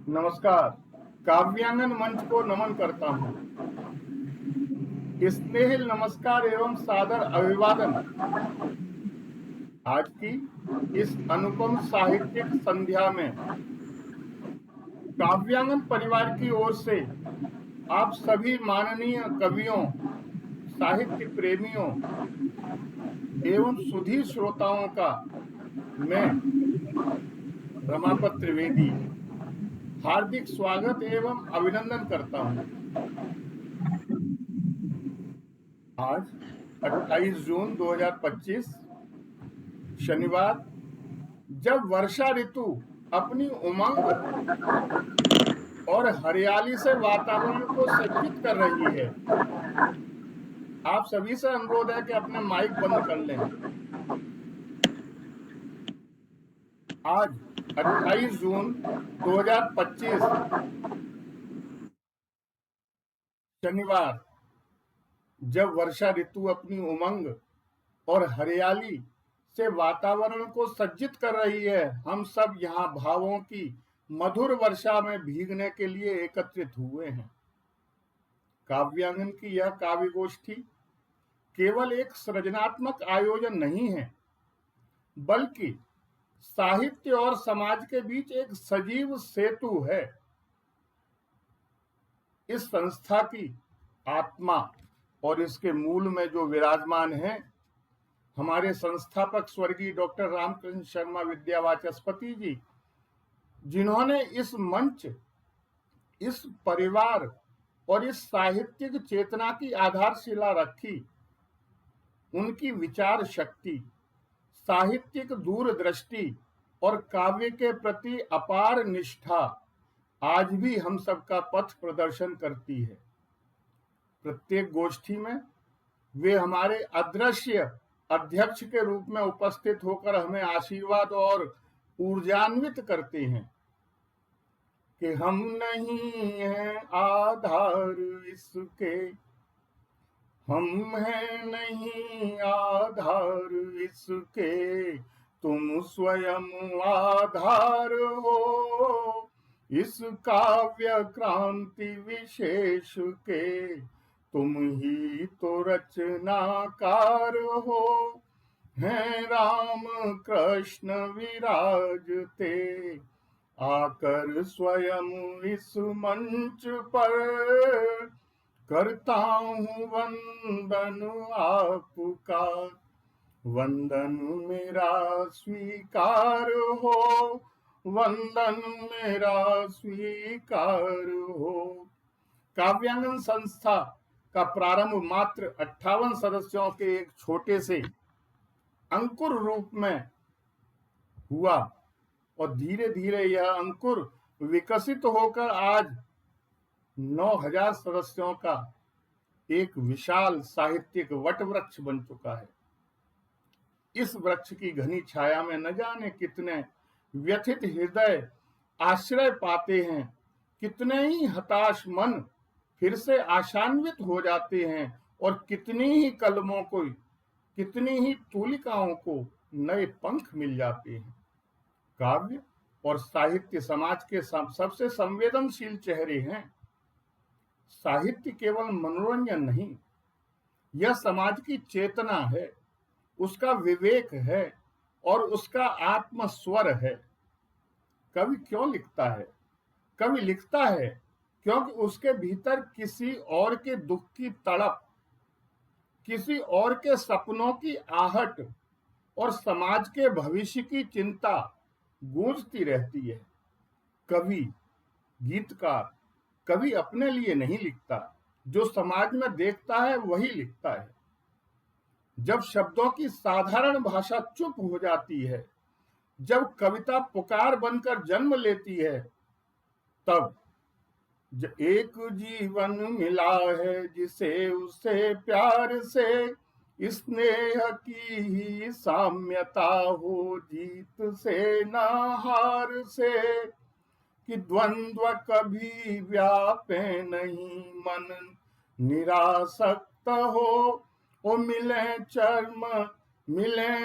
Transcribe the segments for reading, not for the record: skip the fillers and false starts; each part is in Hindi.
नमस्कार। काव्यांगन मंच को नमन करता हूँ। स्नेहिल नमस्कार एवं सादर अभिवादन। आज की इस अनुपम साहित्यिक संध्या में काव्यांगन परिवार की ओर से आप सभी माननीय कवियों, साहित्य प्रेमियों एवं सुधी श्रोताओं का मैं रमापत त्रिवेदी हार्दिक स्वागत एवं अभिनंदन करता हूँ। आज 28 जून 2025 शनिवार, जब वर्षा ऋतु अपनी उमंग और हरियाली से वातावरण को सज्जित कर रही है, आप सभी से अनुरोध है कि अपने माइक बंद कर लें। आज 28 जून 2025 शनिवार, जब वर्षा ऋतु अपनी उमंग और हरियाली से वातावरण को सज्जित कर रही है, हम सब यहाँ भावों की मधुर वर्षा में भीगने के लिए एकत्रित हुए हैं। काव्यांगन की यह काव्य गोष्ठी केवल एक सृजनात्मक आयोजन नहीं है, बल्कि साहित्य और समाज के बीच एक सजीव सेतु है। इस संस्था की आत्मा और इसके मूल में जो विराजमान है, हमारे संस्थापक स्वर्गीय डॉक्टर रामकृष्ण शर्मा विद्यावाचस्पति जी, जिन्होंने इस मंच, इस परिवार और इस साहित्यिक चेतना की आधारशिला रखी, उनकी विचार शक्ति, साहित्यिक दूरदृष्टि और काव्य के प्रति अपार निष्ठा आज भी हम सबका पथ प्रदर्शन करती है। प्रत्येक गोष्ठी में वे हमारे अदृश्य अध्यक्ष के रूप में उपस्थित होकर हमें आशीर्वाद और ऊर्जान्वित करते हैं कि हम नहीं हैं आधार इसके, हम हैं नहीं आधार इसके, तुम स्वयं आधार हो इस काव्य क्रांति विशेष के, तुम ही तो रचनाकार हो, हैं राम कृष्ण विराजते, आकर स्वयं इस मंच पर करता हूँ वंदन आपका, वंदन मेरा स्वीकार हो, वंदन मेरा स्वीकार हो। काव्यांगन संस्था का प्रारंभ मात्र 58 सदस्यों के एक छोटे से अंकुर रूप में हुआ और धीरे धीरे यह अंकुर विकसित होकर आज 9000 सदस्यों का एक विशाल साहित्यिक वट वृक्ष बन चुका है। इस वृक्ष की घनी छाया में न जाने कितने व्यथित हृदय आश्रय पाते हैं, कितने ही हताश मन फिर से आशान्वित हो जाते हैं और कितनी ही कलमों को, कितनी ही तूलिकाओं को नए पंख मिल जाते हैं। काव्य और साहित्य समाज के सबसे संवेदनशील चेहरे हैं। साहित्य केवल मनोरंजन नहीं, यह समाज की चेतना है, उसका विवेक है और उसका आत्मस्वर है। कवि क्यों लिखता है? कवि लिखता है क्योंकि उसके भीतर किसी और के दुख की तड़प, किसी और के सपनों की आहट और समाज के भविष्य की चिंता गूंजती रहती है। कवि, गीतकार कभी अपने लिए नहीं लिखता, जो समाज में देखता है वही लिखता है। जब शब्दों की साधारण भाषा चुप हो जाती है, जब कविता पुकार बनकर जन्म लेती है, तब एक जीवन मिला है जिसे उसे प्यार से स्नेह की ही साम्यता हो, जीत से ना हार से, कि द्वंद्व कभी व्यापे नहीं मन निरासक्त हो, ओ मिले चर्म मिले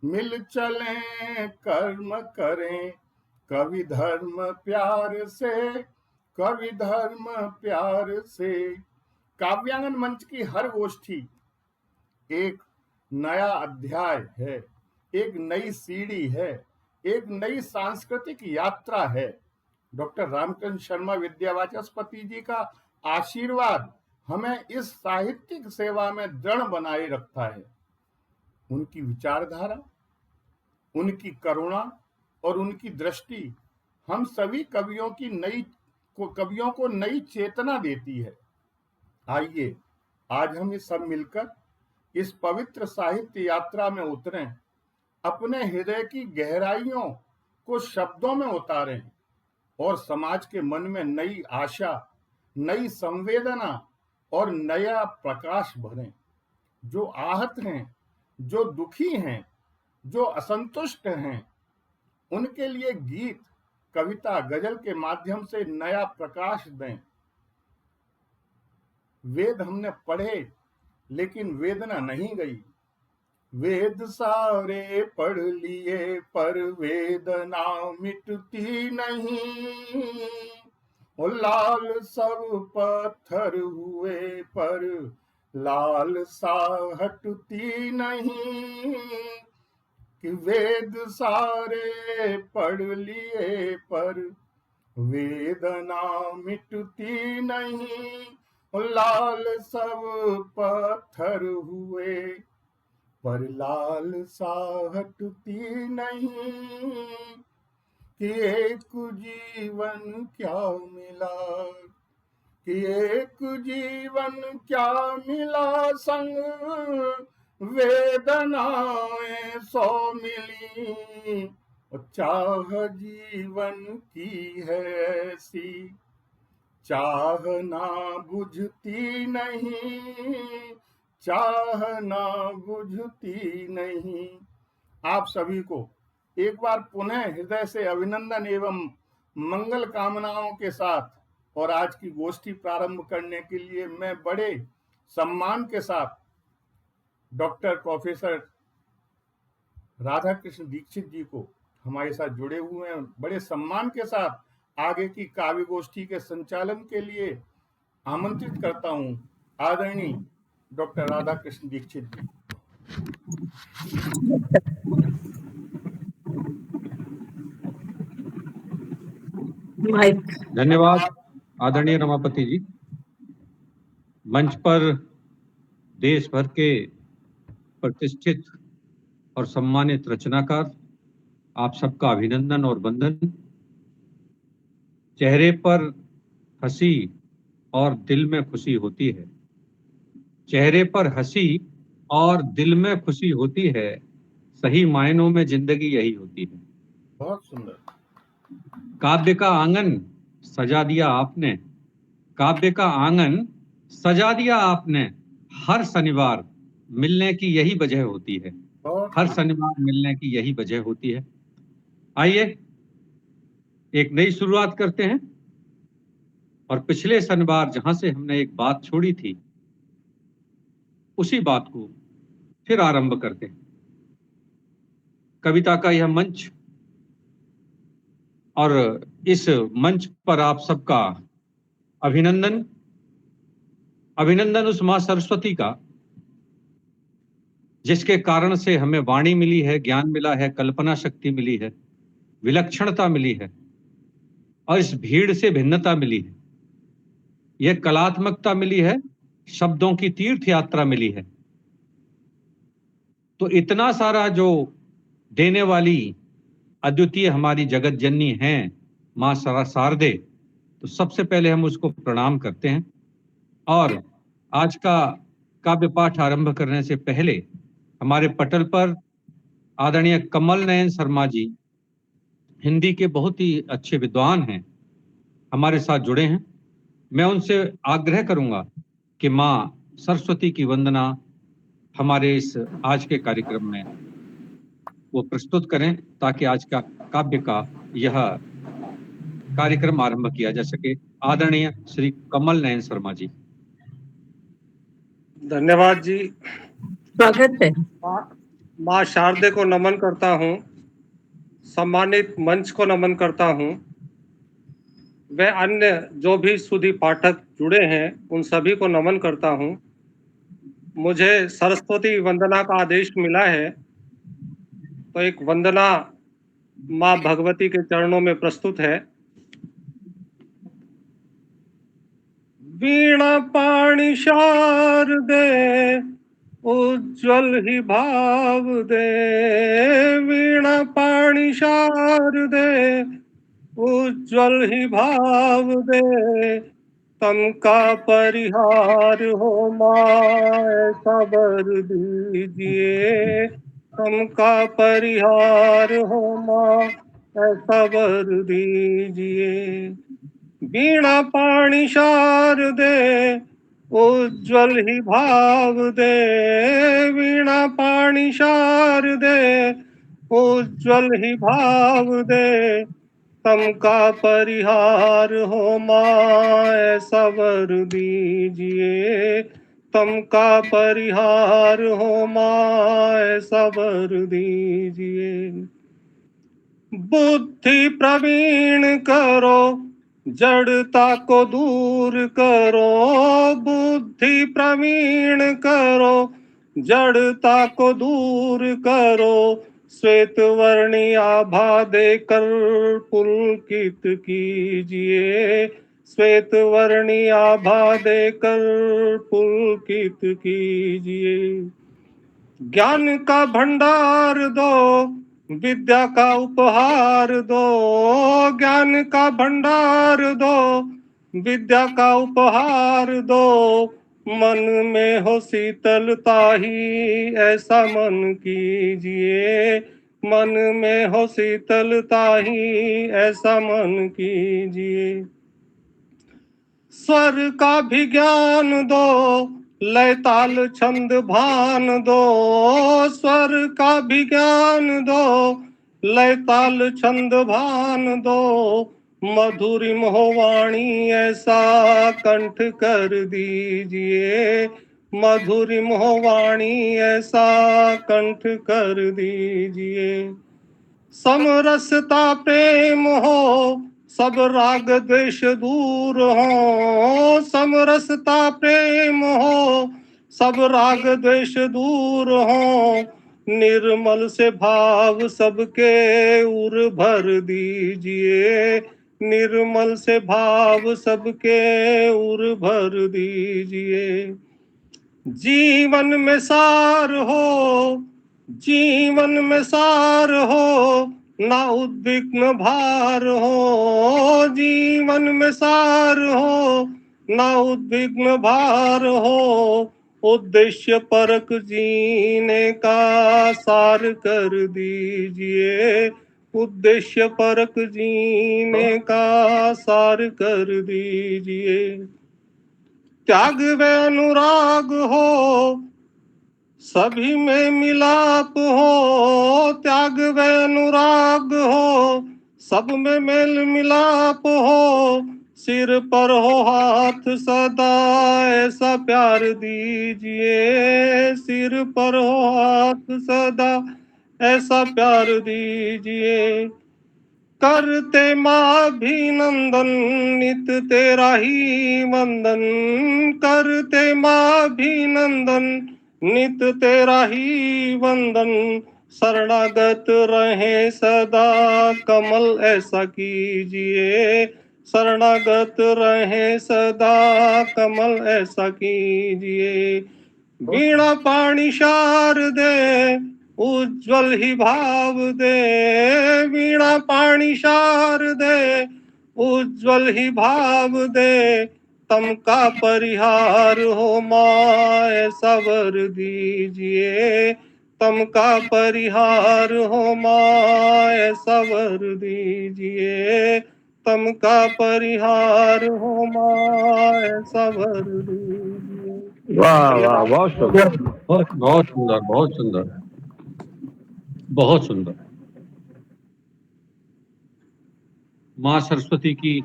मिल चलें कर्म करें, कवि धर्म प्यार से, कवि धर्म प्यार से। काव्यांगन मंच की हर गोष्ठी एक नया अध्याय है, एक नई सीढ़ी है, एक नई सांस्कृतिक यात्रा है। डॉक्टर रामकृष्ण शर्मा विद्यावाचस्पति जी का आशीर्वाद हमें इस साहित्यिक सेवा में दृढ़ बनाए रखता है। उनकी विचारधारा, उनकी करुणा और उनकी दृष्टि हम सभी कवियों को नई चेतना देती है। आइए आज हम सब मिलकर इस पवित्र साहित्य यात्रा में उतरें, अपने हृदय की गहराइयों को शब्दों में उतारें और समाज के मन में नई आशा, नई संवेदना और नया प्रकाश भरें। जो आहत हैं, जो दुखी हैं, जो असंतुष्ट हैं, उनके लिए गीत, कविता, गजल के माध्यम से नया प्रकाश दें। वेद हमने पढ़े लेकिन वेदना नहीं गई। वेद सारे पढ़ लिए पर वेदना मिटती नहीं। ओ लाल सब पत्थर हुए पर लाल सा हटती नहीं। कि वेद सारे पढ़ लिए पर वेदना मिटती नहीं। लाल सब पत्थर हुए पर लाल सा हटती नहीं। कि एक जीवन क्या मिला, कि एक जीवन क्या मिला, संग वेदनाएं 100 मिली। चाह जीवन की है ऐसी, चाह ना बुझती नहीं, चाह ना बुझती नहीं। आप सभी को एक बार पुनः हृदय से अभिनंदन एवं मंगल कामनाओं के साथ और आज की गोष्ठी प्रारंभ करने के लिए मैं बड़े सम्मान के साथ डॉक्टर प्रोफेसर राधा कृष्ण दीक्षित जी को हमारे साथ जुड़े हुए हैं, बड़े सम्मान के साथ आगे की काव्य गोष्ठी के संचालन के लिए आमंत्रित करता हूं आदरणीय डॉक्टर राधा कृष्ण दीक्षित जी। धन्यवाद आदरणीय रमापति जी। मंच पर देश भर के प्रतिष्ठित और सम्मानित रचनाकार, आप सबका अभिनंदन और वंदन। चेहरे पर हंसी और दिल में खुशी होती है। चेहरे पर हंसी और दिल में खुशी होती है, सही मायनों में जिंदगी यही होती है। बहुत सुंदर। काव्य का आंगन सजा दिया आपने, काव्य का आंगन सजा दिया आपने। हर शनिवार मिलने की यही वजह होती है, हर शनिवार मिलने की यही वजह होती है। आइए एक नई शुरुआत करते हैं और पिछले शनिवार जहां से हमने एक बात छोड़ी थी उसी बात को फिर आरंभ करते हैं। कविता का यह मंच और इस मंच पर आप सबका अभिनंदन। अभिनंदन उस मां सरस्वती का जिसके कारण से हमें वाणी मिली है, ज्ञान मिला है, कल्पना शक्ति मिली है, विलक्षणता मिली है और इस भीड़ से भिन्नता मिली है। यह कलात्मकता मिली है, शब्दों की तीर्थ यात्रा मिली है। तो इतना सारा जो देने वाली अद्वितीय हमारी जगत जननी हैं मां शारदे, तो सबसे पहले हम उसको प्रणाम करते हैं। और आज का काव्य पाठ आरंभ करने से पहले हमारे पटल पर आदरणीय कमल नयन शर्मा जी, हिंदी के बहुत ही अच्छे विद्वान हैं, हमारे साथ जुड़े हैं। मैं उनसे आग्रह करूंगा कि मां सरस्वती की वंदना हमारे इस आज के कार्यक्रम में वो प्रस्तुत करें ताकि आज का काव्य का यह कार्यक्रम आरंभ किया जा सके। आदरणीय श्री कमल नयन शर्मा जी। धन्यवाद जी। स्वागत है। माँ शारदे को नमन करता हूँ। सम्मानित मंच को नमन करता हूं। वे अन्य जो भी सुधी पाठक जुड़े हैं उन सभी को नमन करता हूं। मुझे सरस्वती वंदना का आदेश मिला है, तो एक वंदना माँ भगवती के चरणों में प्रस्तुत है। वीणा पाणी शारदे उज्ज्वल ही भाव दे, वीणा पाणी शारदे उज्ज्वल ही भाव दे, तम का परिहार हो माँ ऐसा वर दीजिए, तम का परिहार हो माँ ऐसा वर दीजिए। वीणा पाणी शारदे उज्ज्वल ही भाव दे, वीणा पाणी शारदे उज्ज्वल ही भाव दे, तम का परिहार हो माँ ऐसा वर दीजिए, तम का परिहार हो माँ ऐसा वर दीजिए। बुद्धि प्रवीण करो, जड़ता को दूर करो, बुद्धि प्रवीण करो, जड़ता को दूर करो, श्वेत वर्णी आभा देकर पुलकित कीजिए, श्वेत वर्णी आभा देकर पुलकित कीजिए। ज्ञान का भंडार दो, विद्या का उपहार दो, ज्ञान का भंडार दो, विद्या का उपहार दो, मन में हो शीतलता ही ऐसा मन कीजिए, मन में हो शीतलता ही ऐसा मन कीजिए। स्वर का भी ज्ञान दो, लय ताल छंद भान दो, स्वर का भी ज्ञान दो, लय ताल छंद भान दो, मधुरिम हो वाणी ऐसा कंठ कर दीजिए, मधुरिम हो वाणी ऐसा कंठ कर दीजिए। समरसता प्रेम हो, सब राग द्वेष दूर हो, समरसता प्रेम हो, सब राग द्वेष दूर हो, निर्मल से भाव सबके उर भर दीजिए, निर्मल से भाव सबके उर भर दीजिए। जीवन में सार हो, जीवन में सार हो, ना उद्विग्न भार हो, जीवन में सार हो, ना उद्विग्न भार हो, उद्देश्य परक जीने का सार कर दीजिए, उद्देश्य परक जीने का सार कर दीजिए। त्याग व अनुराग हो, सभी में मिलाप हो, त्याग व अनुराग हो, सब में मेल मिलाप हो, सिर पर हो हाथ सदा ऐसा प्यार दीजिए, सिर पर हो हाथ सदा ऐसा प्यार दीजिए। करते माँ भी नंदन नित तेरा ही वंदन, करते माँ भी नंदन नित तेरा ही वंदन, शरणागत रहे सदा कमल ऐसा कीजिए, शरणागत रहे सदा कमल ऐसा कीजिए। वीणा पाणी शारदे उज्ज्वल ही भाव दे, वीणा पाणी शारदे उज्ज्वल ही भाव दे, तम का परिहार हो माँ ऐसा वर दीजिए, तम का परिहार हो माँ ऐसा वर दीजिए, तम का परिहार हो माँ ऐसा वर दीजिए। वाह वाह, बहुत सुंदर, बहुत सुंदर, बहुत सुंदर, बहुत सुंदर। माँ सरस्वती की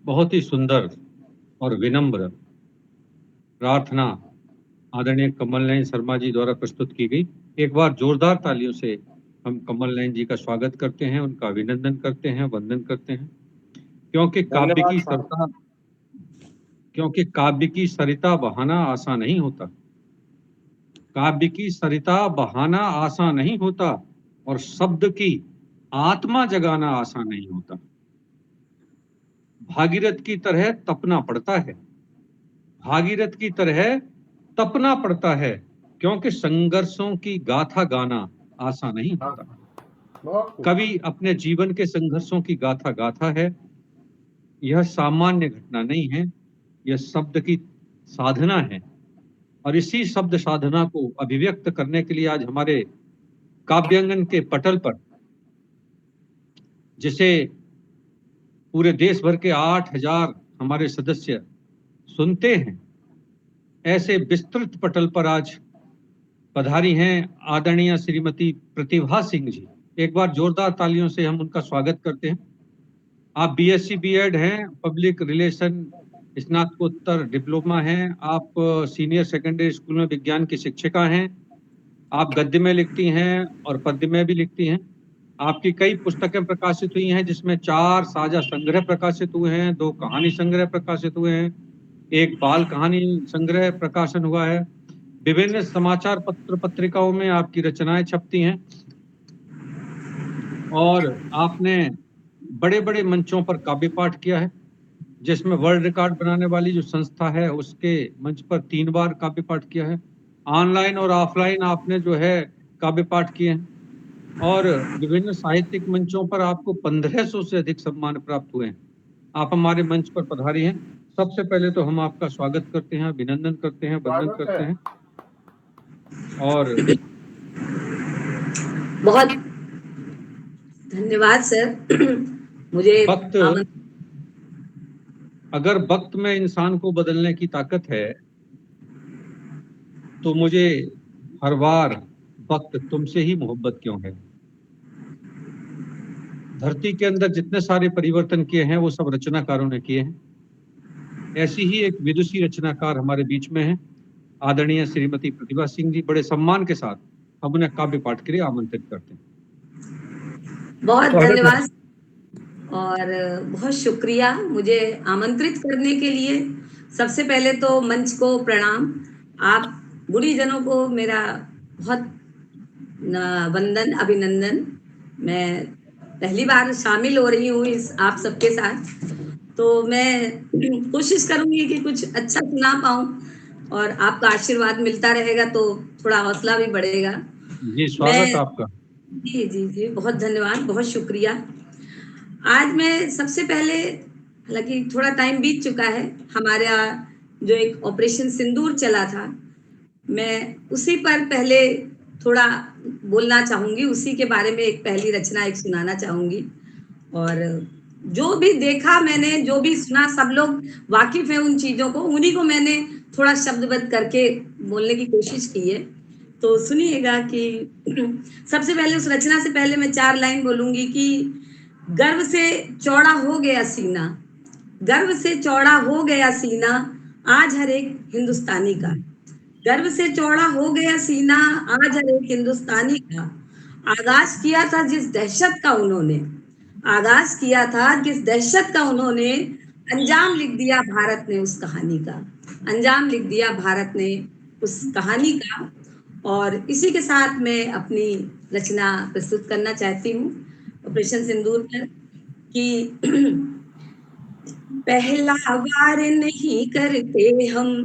बहुत ही सुंदर और विनम्र प्रार्थना आदरणीय कमल नयन शर्मा जी द्वारा प्रस्तुत की गई। एक बार जोरदार तालियों से हम कमल नयन जी का स्वागत करते हैं, उनका अभिनंदन करते हैं, वंदन करते हैं, क्योंकि धन्यवाद साहब। काव्य की सरिता बहाना आसान नहीं होता। काव्य की सरिता बहाना आसान नहीं होता और शब्द की आत्मा जगाना आसान नहीं होता। भागीरथ की तरह तपना पड़ता है, भागीरथ की तरह तपना पड़ता है, क्योंकि संघर्षों की गाथा गाना आसान नहीं होता। बहुत खूब। कवि अपने जीवन के संघर्षों की गाथा गाथा है। यह सामान्य घटना नहीं है, यह शब्द की साधना है। और इसी शब्द साधना को अभिव्यक्त करने के लिए आज हमारे काव्यांगन के पटल पर, जिसे पूरे देश भर के 8,000 हमारे सदस्य सुनते हैं, ऐसे विस्तृत पटल पर आज पधारी हैं आदरणीय श्रीमती प्रतिभा सिंह जी। एक बार जोरदार तालियों से हम उनका स्वागत करते हैं। आप बीएससी बीएड हैं, पब्लिक रिलेशन स्नातकोत्तर डिप्लोमा हैं, आप सीनियर सेकेंडरी स्कूल में विज्ञान की शिक्षिका हैं, आप गद्य में लिखती हैं और पद्य में भी लिखती हैं। आपकी कई पुस्तकें प्रकाशित हुई हैं, जिसमें 4 साझा संग्रह प्रकाशित हुए हैं, 2 कहानी संग्रह प्रकाशित हुए हैं, 1 बाल कहानी संग्रह प्रकाशन हुआ है। विभिन्न समाचार पत्र पत्रिकाओं में आपकी रचनाएं छपती हैं और आपने बड़े बड़े मंचों पर काव्य पाठ किया है, जिसमें वर्ल्ड रिकॉर्ड बनाने वाली जो संस्था है उसके मंच पर 3 बार काव्य पाठ किया है। ऑनलाइन और ऑफलाइन आपने जो है काव्य पाठ किए हैं और विभिन्न साहित्यिक मंचों पर आपको 1500 से अधिक सम्मान प्राप्त हुए हैं। आप हमारे मंच पर पधारी हैं। सबसे पहले तो हम आपका स्वागत करते हैं, अभिनंदन करते हैं, वंदन स्वागत करते है। हैं। और बहुत धन्यवाद सर। मुझे वक्त, अगर वक्त में इंसान को बदलने की ताकत है, तो मुझे हर बार वक्त तुमसे ही मोहब्बत क्यों है। धरती के अंदर जितने सारे परिवर्तन किए हैं वो सब रचनाकारों ने किए हैं। ऐसी ही एक विदुषी रचनाकार हमारे बीच में है, आदरणीय श्रीमती प्रतिभा सिंह जी। बड़े सम्मान के साथ हम उन्हें काव्य पाठ के लिए आमंत्रित करते हैं। बहुत धन्यवाद और बहुत शुक्रिया मुझे आमंत्रित करने के लिए। सबसे पहले तो मंच को प्रणाम। आप गुणीजनों को मेरा बहुत वंदन, अभिनंदन। मैं पहली बार शामिल हो रही हूँ इस आप सबके साथ, तो मैं कोशिश करूंगी कि कुछ अच्छा सुना पाऊं और आपका आशीर्वाद मिलता रहेगा तो थोड़ा हौसला भी बढ़ेगा। जी, स्वागत आपका। जी जी जी, बहुत धन्यवाद, बहुत शुक्रिया। आज मैं सबसे पहले, हालांकि थोड़ा टाइम बीत चुका है, हमारा जो एक ऑपरेशन सिंदूर चला था, मैं उसी पर पहले थोड़ा बोलना चाहूंगी, उसी के बारे में एक पहली रचना एक सुनाना चाहूंगी। और जो भी देखा मैंने, जो भी सुना, सब लोग वाकिफ है उन चीजों को, उन्हीं को मैंने थोड़ा शब्दबद्ध करके बोलने की कोशिश की है। तो सुनिएगा कि सबसे पहले उस रचना से पहले मैं 4 लाइन बोलूंगी कि गर्व से चौड़ा हो गया सीना, गर्व से चौड़ा हो गया सीना आज हर एक हिंदुस्तानी का, गर्व से चौड़ा हो गया सीना आज हर एक हिंदुस्तानी का। आगाज किया था जिस दहशत का उन्होंने, आगाज किया था जिस दहशत का उन्होंने, अंजाम लिख दिया भारत ने उस कहानी का, अंजाम लिख दिया भारत ने उस कहानी का। और इसी के साथ मैं अपनी रचना प्रस्तुत करना चाहती हूँ ऑपरेशन सिंदूर पर कि पहला वार नहीं करते हम,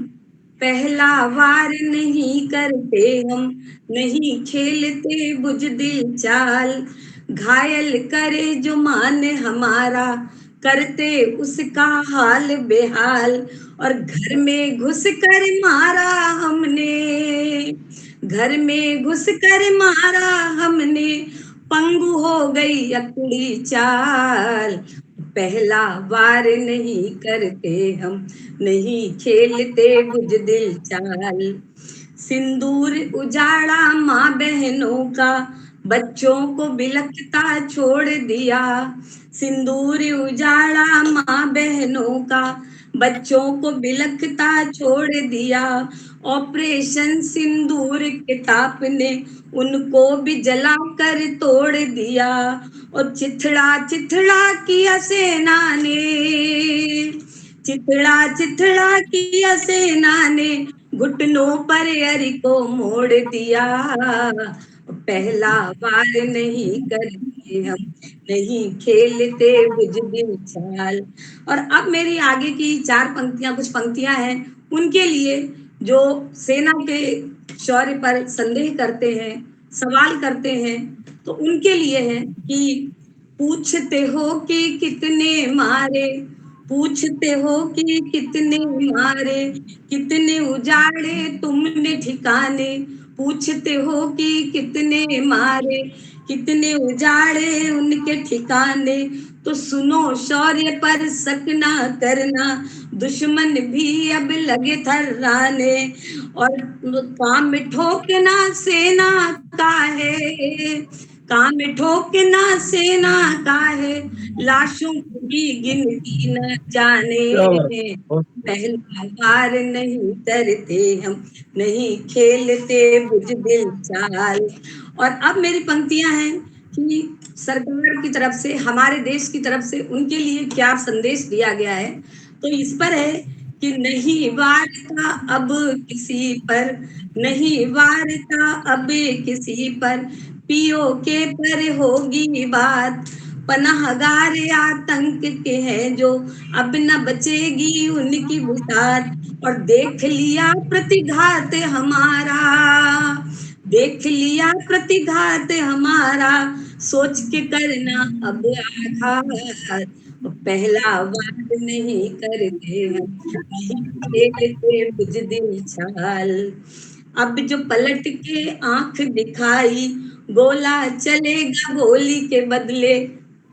पहला वार नहीं करते हम, नहीं खेलते बुजदिल चाल, घायल करे जो मान हमारा, करते उसका हाल बेहाल, और घर में घुस कर मारा हमने, घर में घुस कर मारा हमने, पंगु हो गई अकड़ी चाल। पहला वार नहीं करते हम, नहीं खेलते बुजदिल चाल। सिंदूर उजाड़ा माँ बहनों का, बच्चों को बिलखता छोड़ दिया, सिंदूर उजाड़ा माँ बहनों का, बच्चों को बिलखता छोड़ दिया, ऑपरेशन सिंदूर किताब ने उनको भी जलाकर तोड़ दिया, और चिथड़ा चिथड़ा किया सेना ने, चिथड़ा चिथड़ा किया सेना ने, घुटनों पर अरी को मोड़ दिया। पहला वार नहीं करते हम, नहीं खेलते बुजदिल चाल। और अब मेरी आगे की चार पंक्तियां, कुछ पंक्तियां हैं उनके लिए जो सेना के शौर्य पर संदेह करते हैं, सवाल करते हैं, तो उनके लिए है कि पूछते हो कि कितने मारे, पूछते हो कि कितने मारे, कितने उजाड़े तुमने ठिकाने, पूछते हो कि कितने मारे, कितने उजाड़े उनके ठिकाने। तो सुनो शौर्य पर शक ना करना, दुश्मन भी अब लगे थर्राने। और काम ठोकना सेना का है, काम ठोकना सेना का है, लाशों की गिनती न जाने। पहला वार नहीं करते हम, नहीं खेलते बुजदिल चाल। और अब मेरी पंक्तियां हैं कि सरकार की तरफ से, हमारे देश की तरफ से उनके लिए क्या संदेश दिया गया है। तो इस पर है कि नहीं वारता अब किसी पर, नहीं वारता अब किसी पर, पीओके पर होगी बात, पनाहगार आतंक के हैं जो, अब न बचेगी उनकी बिसात। और देख लिया प्रतिघात हमारा, देख लिया प्रतिघात हमारा, सोच के करना अब आघात। पहला वार नहीं करते हम, नहीं खेलते बुजदिल चाल। अब जो पलट के आंख दिखाई, गोला चलेगा गोली के बदले।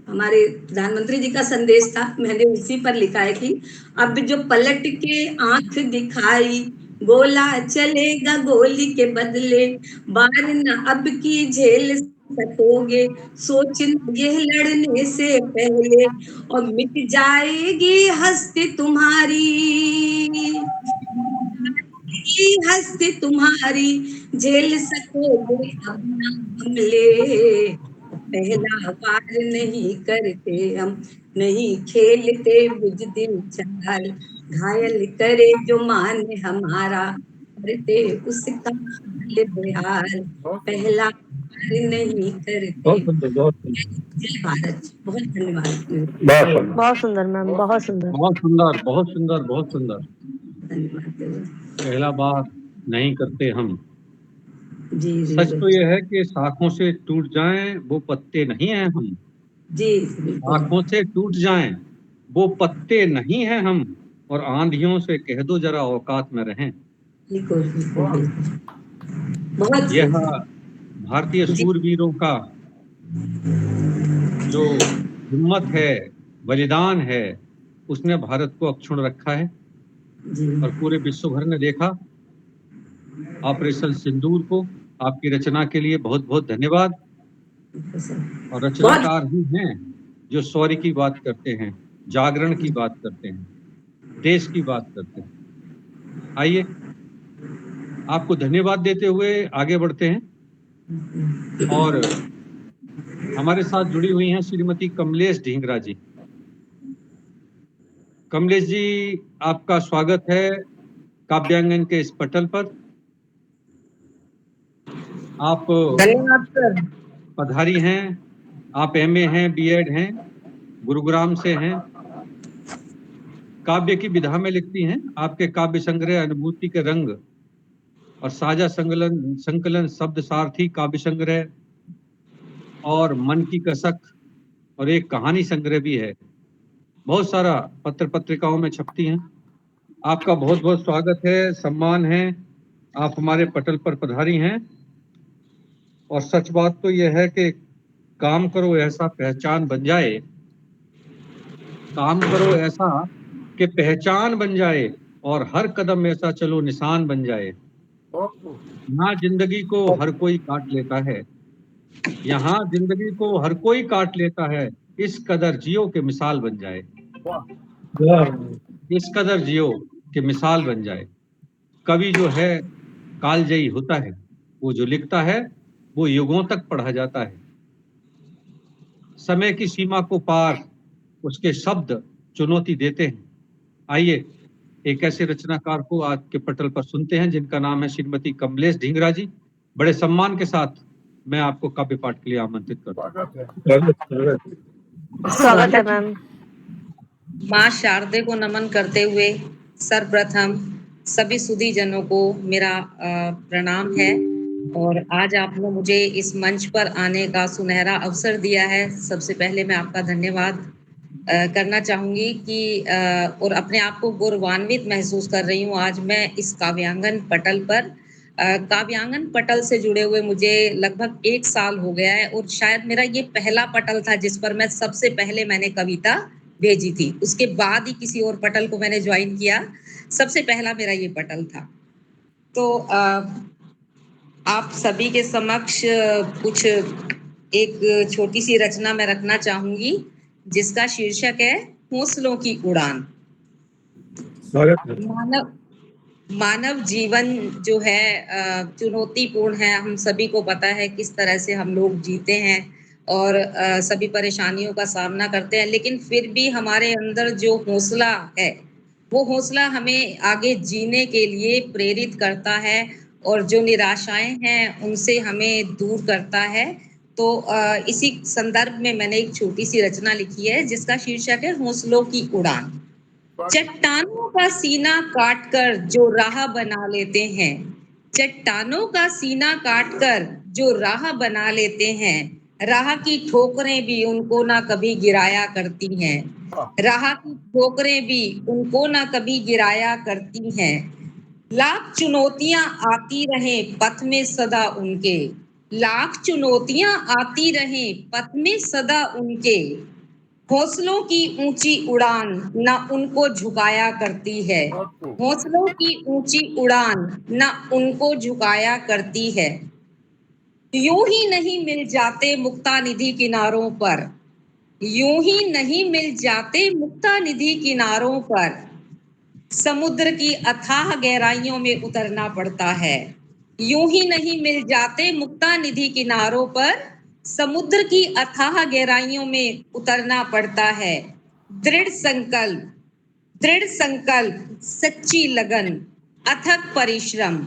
हमारे प्रधानमंत्री जी का संदेश था, मैंने उसी पर लिखा है कि अब जो पलट के आंख दिखाई, गोला चलेगा गोली के बदले, बार न अब की झेल सकोगे, सोचना ये लड़ने से पहले, और मिट जाएगी हस्ती तुम्हारी, की हस्ती तुम्हारी, झेल सकोगे अपना हमले। पहला वार नहीं करते हम, नहीं खेलते बुजदिल चाल, घायल करे जो माने हमारा, करते उसका हाल बेहाल। पहला वार नहीं करते। बहुत सुंदर, बहुत सुंदर, जय भारत। बहुत धन्यवाद। बहुत सुंदर, बहुत सुंदर मैम, बहुत सुंदर। बहुत सुंदर, बहुत सुंदर, बहुत सुंदर। धन्यवाद पहला बार नहीं करते हम। जी जी सच तो यह है कि शाखों से टूट जाएं वो पत्ते नहीं हैं हम, जी बिल्कुल शाखों से टूट जाएं वो पत्ते नहीं हैं हम, और आंधियों से कह दो जरा औकात में रहें। बिल्कुल बिल्कुल बिल्कुल। बहुत यह खूब। भारतीय जी सूरवीरों का जो हिम्मत है, बलिदान है, उसने भारत को अक्षुण्ण रखा है जी और पूरे विश्व भर ने देखा ऑपरेशन सिंदूर को। आपकी रचना के लिए बहुत बहुत धन्यवाद। और बहुत रचनाकार ही हैं जो शौर्य की बात करते हैं, जागरण की बात करते हैं, देश की बात करते हैं। आइए आपको धन्यवाद देते हुए आगे बढ़ते हैं। और हमारे साथ जुड़ी हुई हैं श्रीमती कमलेश ढींगरा जी। कमलेश जी, आपका स्वागत है काव्यांगन के इस पटल पर। आप धन्यवाद सर। पधारी हैं, आप एमए हैं, बीएड हैं, गुरुग्राम से हैं, काव्य की विधा में लिखती हैं। आपके काव्य संग्रह अनुभूति के रंग और साझा संकलन शब्द सारथी काव्य संग्रह और मन की कसक और एक कहानी संग्रह भी है, बहुत सारा पत्र पत्रिकाओं में छपती हैं। आपका बहुत बहुत स्वागत है, सम्मान है, आप हमारे पटल पर पधारी हैं। और सच बात तो यह है कि काम करो ऐसा पहचान बन जाए, काम करो ऐसा कि पहचान बन जाए, और हर कदम ऐसा चलो निशान बन जाए। यहाँ जिंदगी को हर कोई काट लेता है, यहाँ जिंदगी को हर कोई काट लेता है, इस कदर जियो के मिसाल बन जाए, इस कदर जियो के मिसाल बन जाए। कवि जो है कालजयी होता है, वो जो लिखता है वो युगों तक पढ़ा जाता है। समय की सीमा को पार उसके शब्द चुनौती देते हैं। आइए एक ऐसे रचनाकार को आज के पटल पर सुनते हैं जिनका नाम है श्रीमती कमलेश ढींगरा जी। बड़े सम्मान के साथ मैं आपको काव्य पाठ के लिए आमंत्रित करता हूँ। स्वागत है मैम। माँ शारदे को नमन करते हुए सर्वप्रथम सभी सुधी जनों को मेरा प्रणाम है। और आज आपने मुझे इस मंच पर आने का सुनहरा अवसर दिया है। सबसे पहले मैं आपका धन्यवाद करना चाहूंगी कि और अपने आप को गौरवान्वित महसूस कर रही हूँ। आज मैं इस काव्यांगन पटल पर काव्यांगन पटल से जुड़े हुए मुझे लगभग 1 साल हो गया है और शायद मेरा ये पहला पटल था जिस पर मैं सबसे पहले मैंने कविता भेजी थी। उसके बाद ही किसी और पटल को मैंने ज्वाइन किया। सबसे पहला मेरा ये पटल था। तो आप सभी के समक्ष कुछ एक छोटी सी रचना मैं रखना चाहूंगी जिसका शीर्षक है हौसलों की उड़ान। मानव जीवन जो है चुनौतीपूर्ण है। हम सभी को पता है किस तरह से हम लोग जीते हैं और सभी परेशानियों का सामना करते हैं, लेकिन फिर भी हमारे अंदर जो हौसला है वो हौसला हमें आगे जीने के लिए प्रेरित करता है और जो निराशाएं हैं उनसे हमें दूर करता है। तो इसी संदर्भ में मैंने एक छोटी सी रचना लिखी है जिसका शीर्षक है हौसलों की उड़ान। चट्टानों का सीना काटकर जो राह बना लेते हैं, चट्टानों का सीना काटकर जो राह बना लेते हैं, राह की ठोकरें भी उनको ना कभी गिराया करती हैं। राह की ठोकरें भी उनको ना कभी गिराया करती हैं। लाख चुनौतियां आती रहें पथ में सदा उनके, लाख चुनौतियां आती रहें पथ में सदा उनके, हौसलों की ऊंची उड़ान ना उनको झुकाया करती है। हौसलों की ऊंची उड़ान ना उनको झुकाया करती है। यूं ही नहीं मिल जाते मुक्ता निधि किनारों पर, यूं ही नहीं मिल जाते मुक्ता निधि किनारों पर, समुद्र की अथाह गहराइयों में उतरना पड़ता है। यूं ही नहीं मिल जाते मुक्ता निधि किनारों पर, समुद्र की अथाह गहराइयों में उतरना पड़ता है। दृढ़ संकल्प, दृढ़ संकल्प, सच्ची लगन, अथक परिश्रम,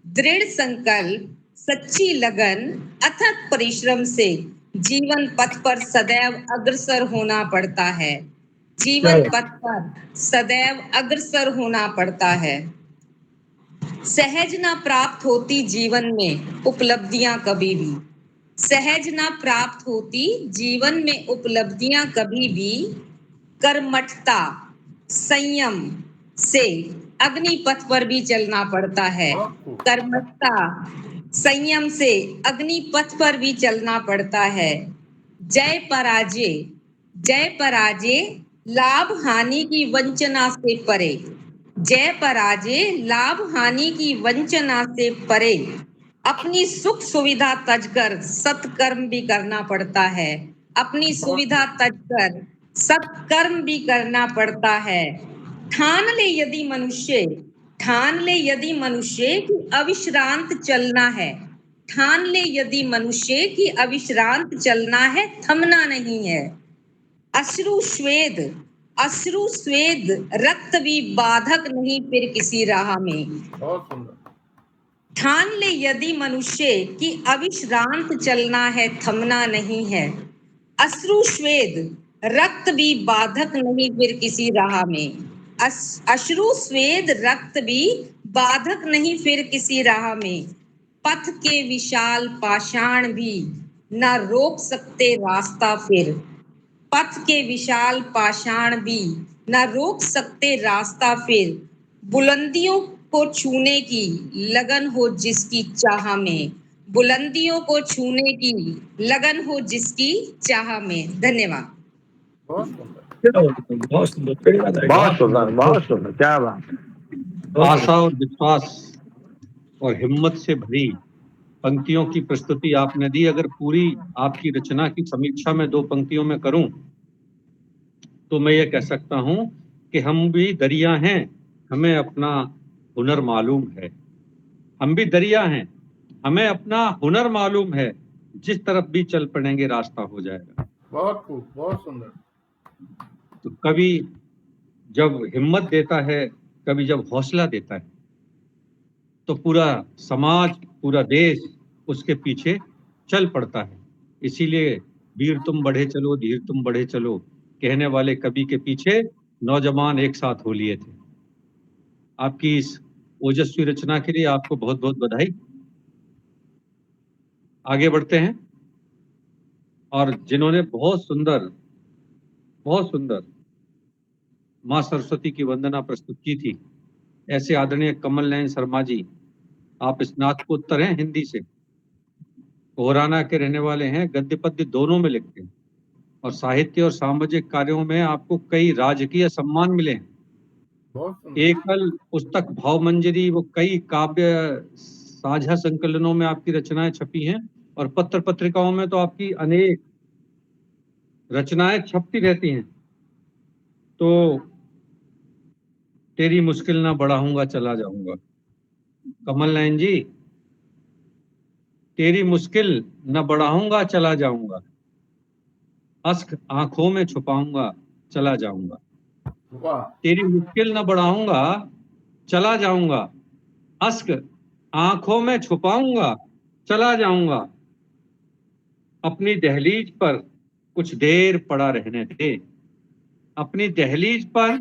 दृढ़ संकल्प, सच्ची लगन, अथक परिश्रम से जीवन पथ पर सदैव अग्रसर होना पड़ता है। जीवन पथ पर सदैव अग्रसर होना पड़ता है। सहज ना प्राप्त होती जीवन में उपलब्धियां कभी भी, सहज ना प्राप्त होती जीवन में उपलब्धियां कभी भी, कर्मठता संयम से अग्निपथ पर भी चलना पड़ता है। कर्मठता संयम से अग्निपथ पर भी चलना पड़ता है। जय पराजय, जय पराजय लाभ हानि की वंचना से परे, जय पराजय लाभ हानि की वंचना से परे, अपनी सुख सुविधा तजकर सत्कर्म भी करना पड़ता है। अपनी सुविधा तजकर सत्कर्म भी करना पड़ता है। ठान ले यदि मनुष्य, ठान ले यदि मनुष्य कि अविश्रांत चलना है, ठान ले यदि मनुष्य कि अविश्रांत चलना है, थमना नहीं है। अश्रु स्वेद, अश्रु स्वेद रक्त भी बाधक नहीं फिर किसी राह में। बहुत सुंदर। ठान ले यदि मनुष्य कि अविश्रांत चलना है, थमना नहीं है। अश्रु स्वेद रक्त भी बाधक नहीं फिर किसी राह में। अश्रु स्वेद रक्त भी बाधक नहीं फिर किसी राह में। पथ के विशाल पाषाण भी न रोक सकते रास्ता फिर, पथ के विशाल पाषाण भी न रोक सकते रास्ता फिर, बुलंदियों को छूने की लगन हो जिसकी चाह में, बुलंदियों को छूने की लगन हो जिसकी चाह में। धन्यवाद। बहुत सुंदर, बहुत सुंदर, बहुत सुंदर, बहुत सुंदर, क्या बात। आशा और विश्वास और हिम्मत से भरी पंक्तियों की प्रस्तुति आपने दी। अगर पूरी आपकी रचना की समीक्षा में 2 पंक्तियों में करूं तो मैं ये कह सकता हूं कि हम भी दरिया हैं, हमें अपना हुनर मालूम है। हम भी दरिया हैं, हमें अपना हुनर मालूम है, जिस तरफ भी चल पड़ेंगे रास्ता हो जाएगा। बहुत खूब, बहुत सुंदर। तो कवि जब हिम्मत देता है, कवि जब हौसला देता है, तो पूरा समाज, पूरा देश उसके पीछे चल पड़ता है। इसीलिए वीर तुम बढ़े चलो, धीर तुम बढ़े चलो कहने वाले कवि के पीछे नौजवान एक साथ हो लिए थे। आपकी इस ओजस्वी रचना के लिए आपको बहुत बहुत बधाई। आगे बढ़ते हैं, और जिन्होंने बहुत सुंदर माँ सरस्वती की वंदना प्रस्तुत की थी, ऐसे आदरणीय कमल नयन शर्मा जी। आप स्नातकोत्तर हैं हिंदी से, कोहराना के रहने वाले हैं, गद्य पद्य दोनों में लिखते हैं, और साहित्य और सामाजिक कार्यों में आपको कई राजकीय सम्मान मिले हैं। बहुत सुंदर। एकल पुस्तक भावमंजरी, वो कई काव्य साझा संकलनों में आपकी रचनाएं छपी हैं, और पत्र पत्रिकाओं में तो आपकी अनेक रचनाएं छपती रहती हैं। तो तेरी मुश्किल ना बढ़ाऊंगा चला जाऊंगा, कमल नयन जी, तेरी मुश्किल न बढ़ाऊंगा चला जाऊंगा, अश्क आंखों में छुपाऊंगा चला जाऊंगा। वाह। तेरी मुश्किल न बढ़ाऊंगा चला जाऊंगा, अश्क आंखों में छुपाऊंगा चला जाऊंगा। अपनी दहलीज पर कुछ देर पड़ा रहने दे, अपनी दहलीज पर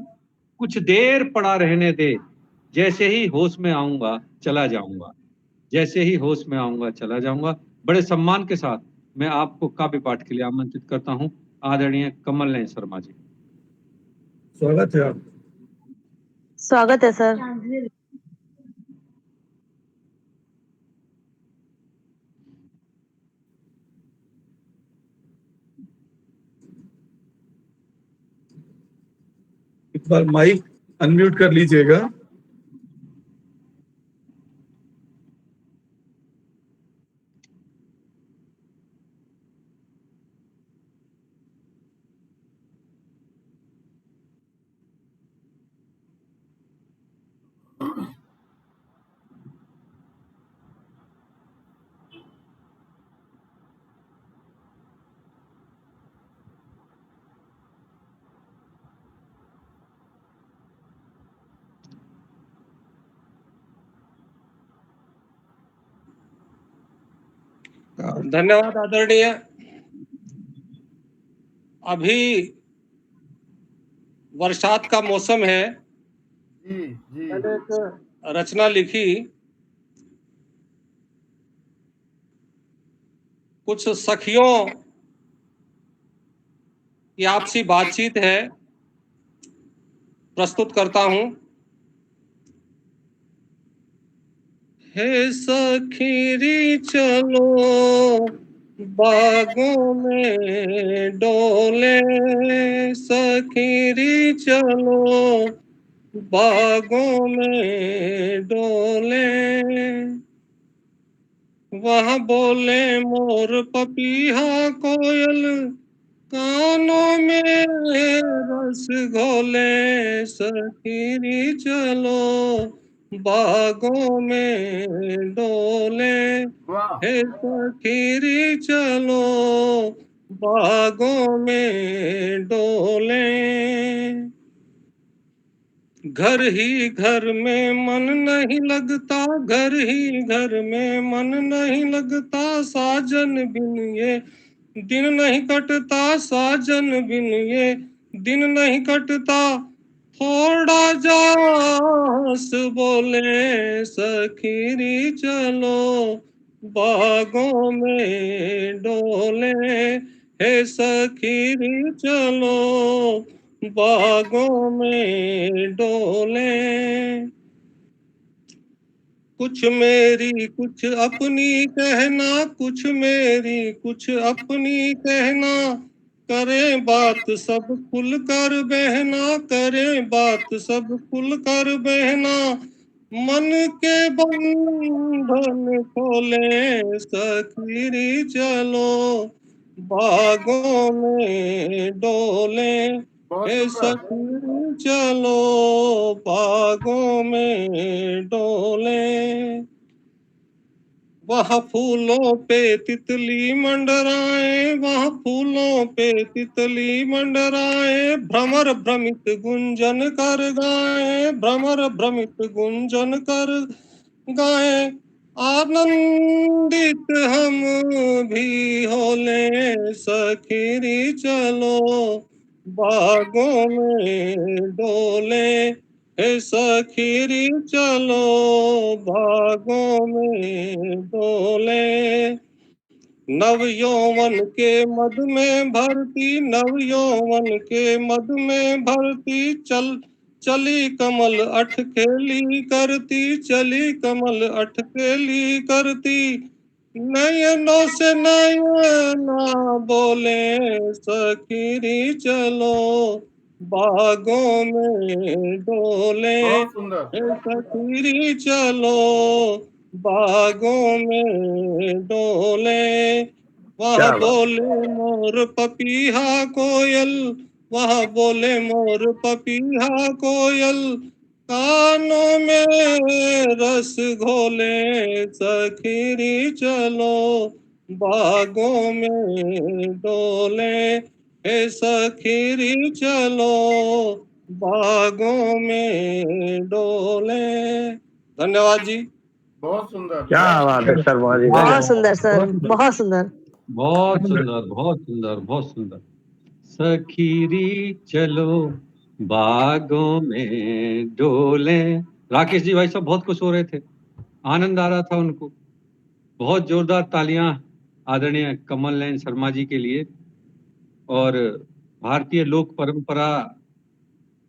कुछ देर पड़ा रहने दे, जैसे ही होश में आऊंगा चला जाऊंगा, जैसे ही होश में आऊंगा चला जाऊंगा। बड़े सम्मान के साथ मैं आपको काव्य पाठ के लिए आमंत्रित करता हूं, आदरणीय कमल नयन शर्मा जी। स्वागत है आप। स्वागत है सर। एक बार माइक अनम्यूट कर लीजिएगा। धन्यवाद आदरणीय। अभी बरसात का मौसम है। जी जी। मैंने एक रचना लिखी, कुछ सखियों की आपसी बातचीत है, प्रस्तुत करता हूं। हे सखीरी चलो बागों में डोले, सखीरी चलो बागों में डोले, वहाँ बोले मोर पपीहा कोयल, कानों में रस घोले, सखीरी चलो बागों में डोले, वाह। हे सखीरी चलो बागों में डोले। घर ही घर में मन नहीं लगता, घर ही घर में मन नहीं लगता, साजन बिन ये दिन नहीं कटता, साजन बिन ये दिन नहीं कटता, थोड़ा जास बोले, सखीरी चलो बागों में डोले, हे सखीरी चलो बागों में डोले। कुछ मेरी कुछ अपनी कहना, कुछ मेरी कुछ अपनी कहना, करें बात सब खुल कर बहना, करें बात सब खुल कर बहना, मन के बंधन खोले, सखीरी चलो बागों में डोले, बहुत हे सुंदर। सखी चलो बागों में डोले, वहाँ फूलों पे तितली मंडराए, वहाँ फूलों पे तितली मंडराए, भ्रमर भ्रमित गुंजन कर गाए, भ्रमर भ्रमित गुंजन कर गाए, आनंदित हम भी होले, सखीरी चलो बागों में डोले, हे सखीरी चलो बागों में डोले, नव यौवन के मद में भरती, नव यौवन के मद में भरती, चली कमल अठखेली करती, चली कमल अठखेली करती, नयनों से नयना बोले, सखीरी चलो बागों में डोले, बहुत सुंदर। हे सखीरी चलो बागों में डोले, वहाँ बोले मोर पपीहा कोयल, वहाँ बोले मोर पपीहा कोयल, कानों में रस घोले, सखीरी चलो बागों में डोले, हे सखीरी चलो बागों में डोले। धन्यवाद जी। बहुत सुंदर। क्या बात है शर्मा जी, वाह, बहुत गजब। सुंदर सर, बहुत सुंदर। बहुत सुंदर, बहुत सुंदर, बहुत सुंदर। सखीरी चलो बागों में डोले। राकेश जी भाई साहब बहुत खुश हो रहे थे, आनंद आ रहा था उनको। बहुत जोरदार तालियां आदरणीय कमल नयन शर्मा जी के लिए। और भारतीय लोक परंपरा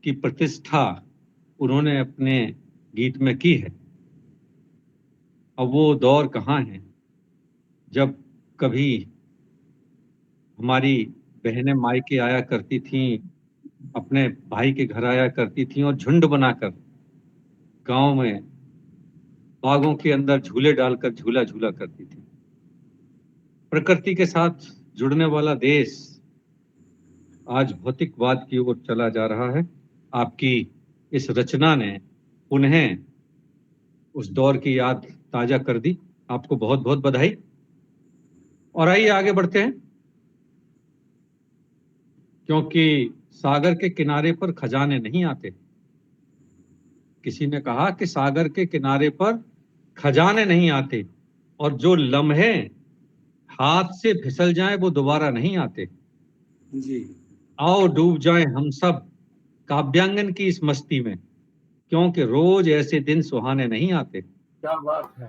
की प्रतिष्ठा उन्होंने अपने गीत में की है। अब वो दौर कहाँ है जब कभी हमारी बहनें मायके आया करती थीं, अपने भाई के घर आया करती थीं और झुंड बनाकर गांव में बागों के अंदर झूले डालकर झूला झूला करती थी। प्रकृति के साथ जुड़ने वाला देश आज भौतिकवाद की ओर चला जा रहा है। आपकी इस रचना ने उन्हें उस दौर की याद ताजा कर दी। आपको बहुत बहुत बधाई। और आइए आगे बढ़ते हैं, क्योंकि सागर के किनारे पर खजाने नहीं आते। किसी ने कहा कि सागर के किनारे पर खजाने नहीं आते, और जो लम्हे हाथ से फिसल जाएं वो दोबारा नहीं आते। जी आओ डूब जाएं हम सब काव्यांगन की इस मस्ती में, क्योंकि रोज ऐसे दिन सुहाने नहीं आते। क्या बात है।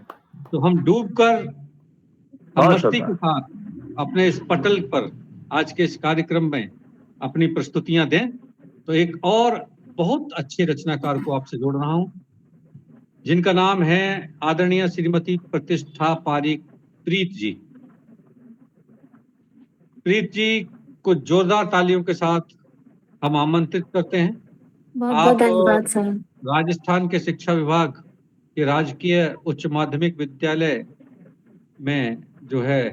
तो हम डूबकर, हम बहुत मस्ती के सुंदर। साथ अपने इस पटल पर आज के इस कार्यक्रम में अपनी प्रस्तुतियां दें। तो एक और बहुत अच्छे रचनाकार को आपसे जोड़ रहा हूं, जिनका नाम है आदरणीय श्रीमती प्रतिष्ठा पारीक प्रीत जी। प्रीत जी को जोरदार तालियों के साथ हम आमंत्रित करते हैं। बहुत बहुत धन्यवाद सर। राजस्थान के शिक्षा विभाग के राजकीय उच्च माध्यमिक विद्यालय में जो है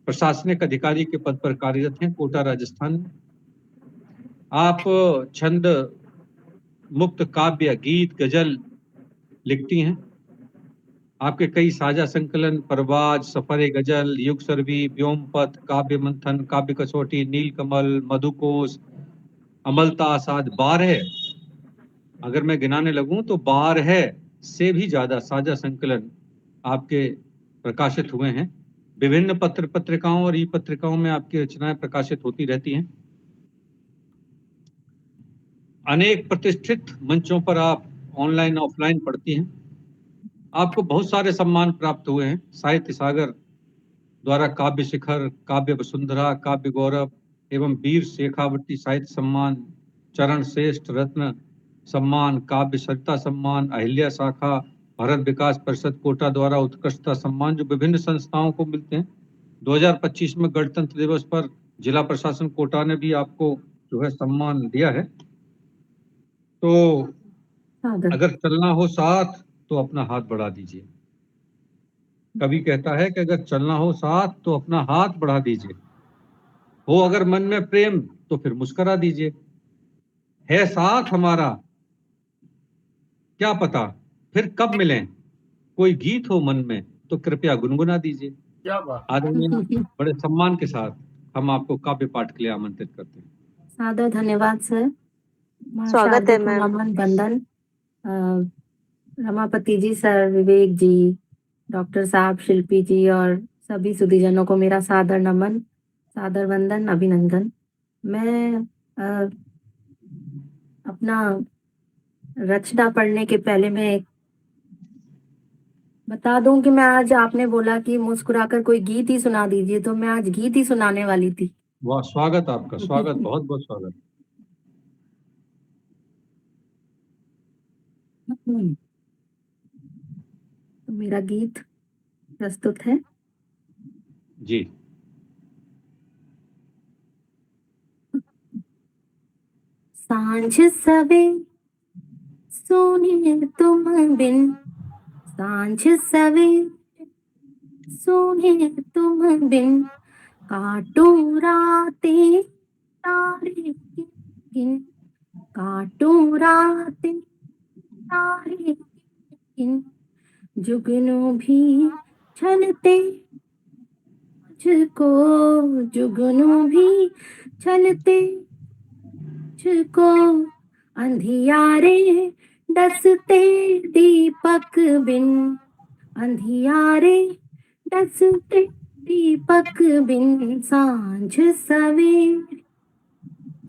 प्रशासनिक अधिकारी के पद पर कार्यरत हैं, कोटा राजस्थान में। आप छंद मुक्त काव्य, गीत, गजल लिखती हैं। आपके कई साझा संकलन परवाज, सफरे गजल, युग सर्वी, व्योमपथ, काव्य मंथन, काव्य कसौटी, नीलकमल, मधुकोश, अमलता आसाद, 12, अगर मैं गिनाने लगूं तो 12 से भी ज्यादा साझा संकलन आपके प्रकाशित हुए हैं। विभिन्न पत्र पत्रिकाओं और ई पत्रिकाओं में आपकी रचनाएं प्रकाशित होती रहती हैं। अनेक प्रतिष्ठित मंचों पर आप ऑनलाइन ऑफलाइन पढ़ती हैं। आपको बहुत सारे सम्मान प्राप्त हुए हैं। साहित्य सागर द्वारा काव्य शिखर, काव्य वसुंधरा, काव्य गौरव एवं वीर शेखावटी साहित्य सम्मान, चरण श्रेष्ठ रत्न सम्मान, काव्य सरिता सम्मान, अहिल्या शाखा, भारत विकास परिषद कोटा द्वारा उत्कृष्टता सम्मान, जो विभिन्न संस्थाओं को मिलते हैं। 2025 में गणतंत्र दिवस पर जिला प्रशासन कोटा ने भी आपको जो है सम्मान दिया है। तो अगर चलना हो साथ तो अपना हाथ बढ़ा दीजिए। कवि कहता है कि अगर चलना हो साथ तो अपना हाथ बढ़ा दीजिए। हो अगर मन में प्रेम तो फिर मुस्कुरा दीजिए। है साथ हमारा, क्या पता फिर कब मिलें, कोई गीत हो मन में तो कृपया गुनगुना दीजिए। क्या बात। आदरणीय, बड़े सम्मान के साथ हम आपको काव्य पाठ के लिए आमंत्रित करते हैं। सादर धन्यवाद सर। माँ स्वागत शारदे है को मैम। नमन वंदन। रमापति जी, सर विवेक जी, डॉक्टर साहब, शिल्पी जी और सभी सुधीजनों को मेरा सादर नमन, सादर वंदन, अभिनंदन। मैं अपना रचना पढ़ने के पहले मैं एक बता दूं कि मैं आज, आपने बोला कि मुस्कुराकर कोई गीत ही सुना दीजिए, तो मैं आज गीत ही सुनाने वाली थी। वाह, स्वागत आपका, स्वागत, बहुत बहुत स्वागत। तो मेरा गीत प्रस्तुत है। जी। सांझ सवे सोने तुम बिन, सांझ सवे सोने तुम बिन, काटूं रातें तारे गिन, काटूं रातें तारे गिन, जुगनू भी छलते मुझको, जुगनू भी छलते मुझको, अंधियारे डसते दीपक बिन, अंधियारे डसते दीपक बिन, सांझ सवेर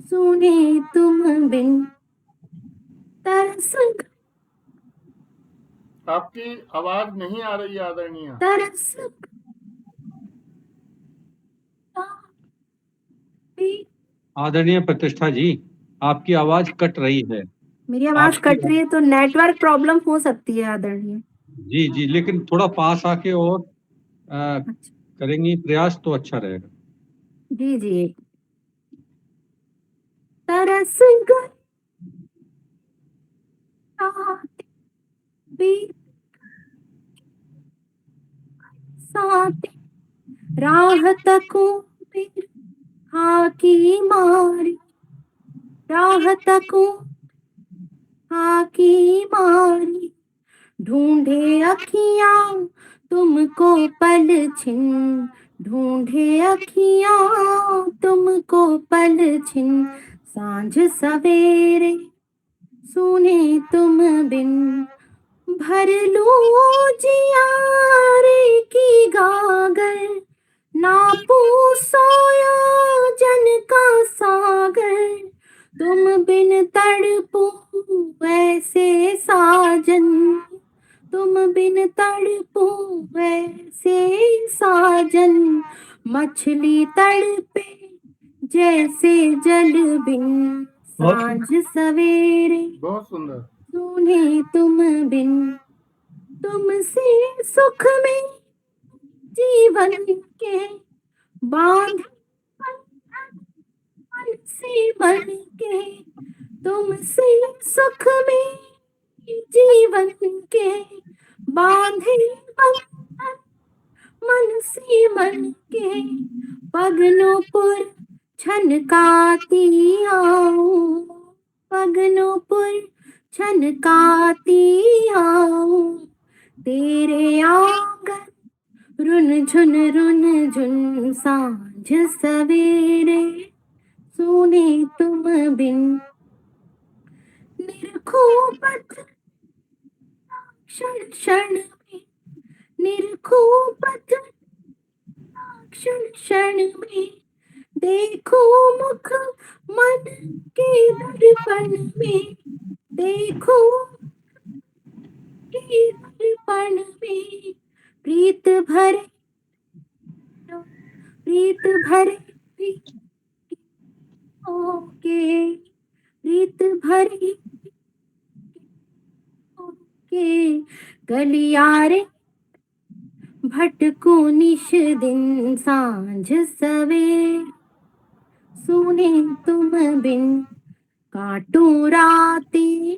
सुने तुम बिन, तरस आपकी आवाज नहीं आ रही आदरणीय। तरस आदरणीय प्रतिष्ठा जी, आपकी आवाज कट रही है। मेरी आवाज कट रही है तो नेटवर्क प्रॉब्लम हो सकती है आदरणीय। जी जी, लेकिन थोड़ा पास आके और करेंगी प्रयास तो अच्छा रहेगा। जी जी। तरस गए साथ राह तकों फिर हाकी मारी, राह तकों हाकी मारी, ढूंढे अखियां तुमको पल छिन, ढूंढे अखियां तुमको पल छिन, सांझ सवेरे सुने तुम बिन, भर लूं जियारे की गागर, नापू सोया जन का सागर, तुम बिन तड़पू ऐसे साजन, तुम बिन तड़पू ऐसे साजन, मछली तड़पे जैसे जल बिन, सांझ सवेरे बहुत सुंदर। सुने तुम बिन, तुमसे सुख में जीवन के बांध मन से मन के, तुमसे सुख में जीवन के बांधे बंधन मन से मन के, पगनों पर छनकाती आऊं, पगनों पर छनकाती आऊं, तेरे आंगन रुन झुन सांझ सवेरे सुने तुम बिन, निरखो पथ क्षण क्षण में, निरखो पथ क्षण क्षण में, देखो मुख मन के दर्पण में, देखो के दर्पण में, प्रीत भरे ओके, प्रीत भरे ओके, गलियारे भटको निश दिन, सांझ सवेर सुने तुम बिन, काटूं रातें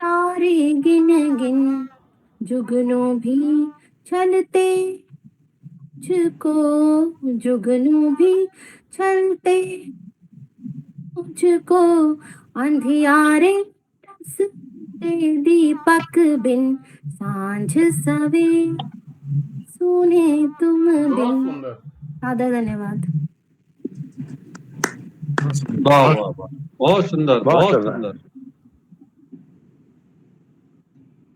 तारे गिन गिन, जुगनू भी छलते मुझको, जुगनू भी छलते मुझको अंधियारे से दीपक बिन सांझ सवेर सुने तुम बहुत बिन। सुंदर। सादर धन्यवाद। वाह वाह वाह, बहुत सुंदर, बहुत बहुत सुंदर। सुंदर,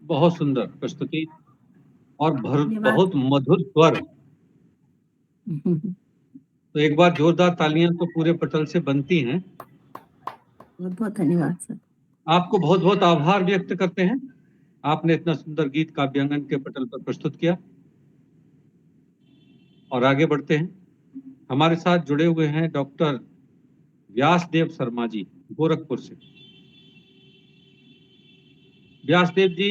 बहुत सुंदर प्रस्तुति और धन्यवाद। बहुत मधुर स्वर। तो एक बार जोरदार तालियां तो पूरे पटल से बनती हैं। बहुत बहुत धन्यवाद सर। आपको बहुत बहुत आभार व्यक्त करते हैं, आपने इतना सुंदर गीत काव्यांगन के पटल पर प्रस्तुत किया। और आगे बढ़ते हैं, हमारे साथ जुड़े हुए हैं डॉक्टर व्यासदेव शर्मा जी गोरखपुर से। व्यासदेव जी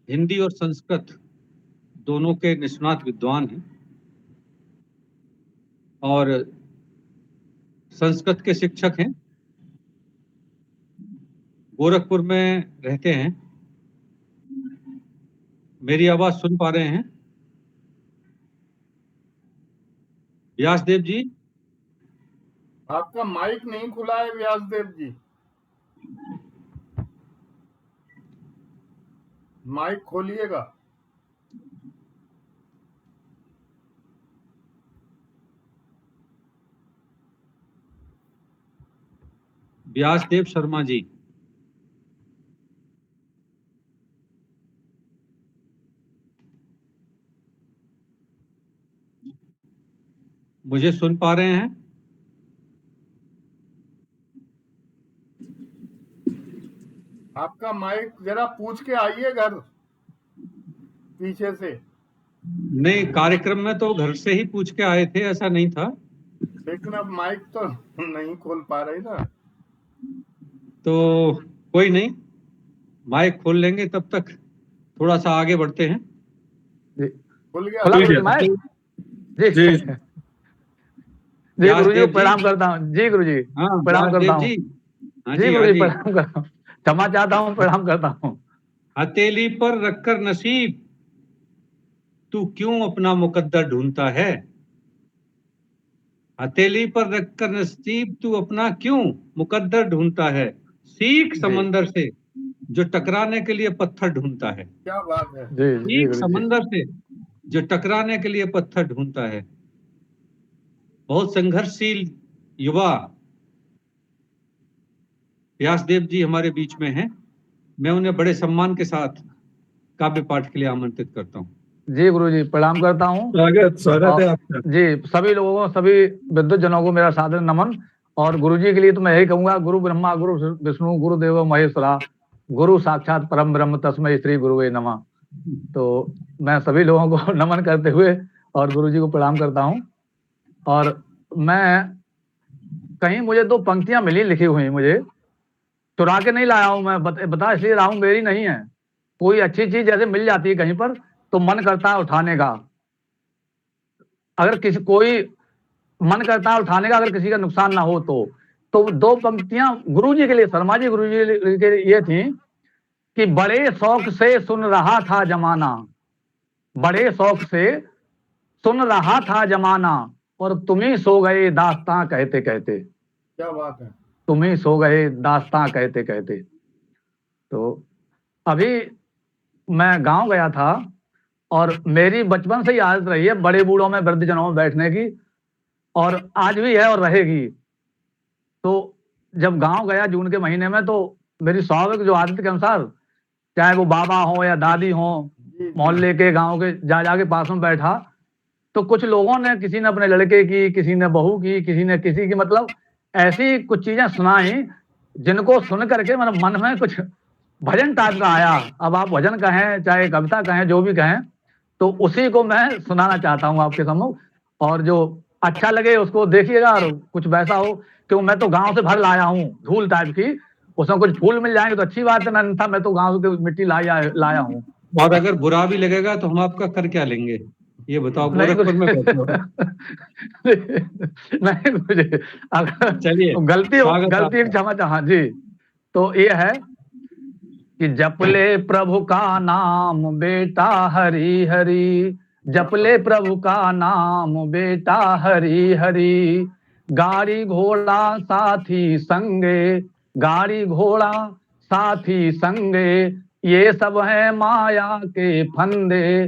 हिंदी और संस्कृत दोनों के निष्णात विद्वान हैं और संस्कृत के शिक्षक हैं, गोरखपुर में रहते हैं। मेरी आवाज सुन पा रहे हैं व्यासदेव जी? आपका माइक नहीं खुला है व्यासदेव जी, माइक खोलिएगा। व्यासदेव शर्मा जी, मुझे सुन पा रहे हैं? आपका माइक जरा पूछ के आइए घर पीछे से। नहीं, कार्यक्रम में तो घर से ही पूछ के आए थे, ऐसा नहीं था। लेकिन अब माइक तो नहीं खोल पा रहे ना। तो कोई नहीं, माइक खोल लेंगे। तब तक थोड़ा सा आगे बढ़ते हैं। खुल गया खुला जी, गुरुजी माइक? जी जी। जी गुरुजी व्यासदेव को प्रणाम करता हूँ। जी गुरुजी हाँ, प्रणाम करता व्यासदेव हूँ। जी, हाँ जी जी, हाँ गुरुजी जी। प्रणाम करता हूँ, क्षमा चाहता हूँ, प्रणाम करता हूँ। हथेली पर रखकर नसीब तू क्यों अपना मुकद्दर ढूंढता है? हथेली पर रखकर नसीब तू अपना क्यों मुकद्दर ढूंढता है? सीख जी समंदर से जो टकराने के लिए पत्थर ढूंढता है। क्या बात है। जी जी सीख गुरुजी। समंदर से जो टकराने के लिए पत्थर ढूंढता है। बहुत संघर्षशील युवा व्यासदेव जी हमारे बीच में हैं। मैं उन्हें बड़े सम्मान के साथ काव्य पाठ के लिए आमंत्रित करता हूँ। जी गुरुजी प्रणाम करता हूँ। स्वागत है आपका। जी सभी लोगों को, सभी विद्युत जनों को मेरा सादर नमन। और गुरुजी के लिए तो मैं यही कहूंगा, गुरु ब्रह्मा गुरु विष्णु गुरु देवो महेश्वरा गुरु साक्षात परम ब्रह्म तस्मै श्री गुरुवे नमः। तो मैं सभी लोगों को नमन करते हुए और गुरुजी को प्रणाम करता हूँ। और मैं कहीं मुझे 2 पंक्तियां मिली लिखी हुई, मुझे चुरा के नहीं लाया हूं मैं, बता इसलिए रहा हूं, मेरी नहीं है। कोई अच्छी चीज जैसे मिल जाती है कहीं पर तो मन करता है उठाने का। अगर किसी कोई मन करता है उठाने का, अगर किसी का नुकसान ना हो तो 2 पंक्तियां गुरुजी के लिए, शर्मा जी गुरुजी के लिए ये थी कि बड़े शौक से सुन रहा था जमाना, बड़े शौक से सुन रहा था जमाना, और तुम ही सो गए दास्तां कहते कहते। क्या बात है। तुम ही सो गए दास्तां कहते कहते। तो अभी मैं गांव गया था और मेरी बचपन से ही आदत रही है बड़े बूढ़ों में, वृद्धजनों में बैठने की, और आज भी है और रहेगी। तो जब गांव गया जून के महीने में, तो मेरी स्वाभाविक जो आदत के अनुसार, चाहे वो बाबा हो या दादी हो, मोहल्ले के गांव के जा के पास में बैठा, तो कुछ लोगों ने, किसी ने अपने लड़के की, किसी ने बहू की, किसी ने किसी की, मतलब ऐसी कुछ चीजें सुनाई जिनको सुन करके मेरे मन में कुछ भजन टाइप का आया। अब आप भजन कहें चाहे कविता कहें, जो भी कहें, तो उसी को मैं सुनाना चाहता हूँ आपके सम्मुख। और जो अच्छा लगे उसको देखिएगा, और कुछ वैसा हो, क्योंकि मैं तो गांव से भर लाया हूँ धूल टाइप की, उसमें कुछ फूल मिल जाएंगे तो अच्छी बात है, अन्यथा मैं तो गांव की मिट्टी लाया हूँ। और अगर बुरा भी लगेगा तो हम आपका कर क्या लेंगे, ये बताओ? नहीं गोरखपुर में बैठे हो। नहीं मुझे अगर चलिए, गलती स्वागत की आपका। क्षमा चाह जी। तो ये है कि जप ले प्रभु का नाम बेटा हरि हरि, जप ले प्रभु का नाम बेटा हरि हरि, गाड़ी घोड़ा साथी संगे, गाड़ी घोड़ा साथी संगे, ये सब है माया के फंदे,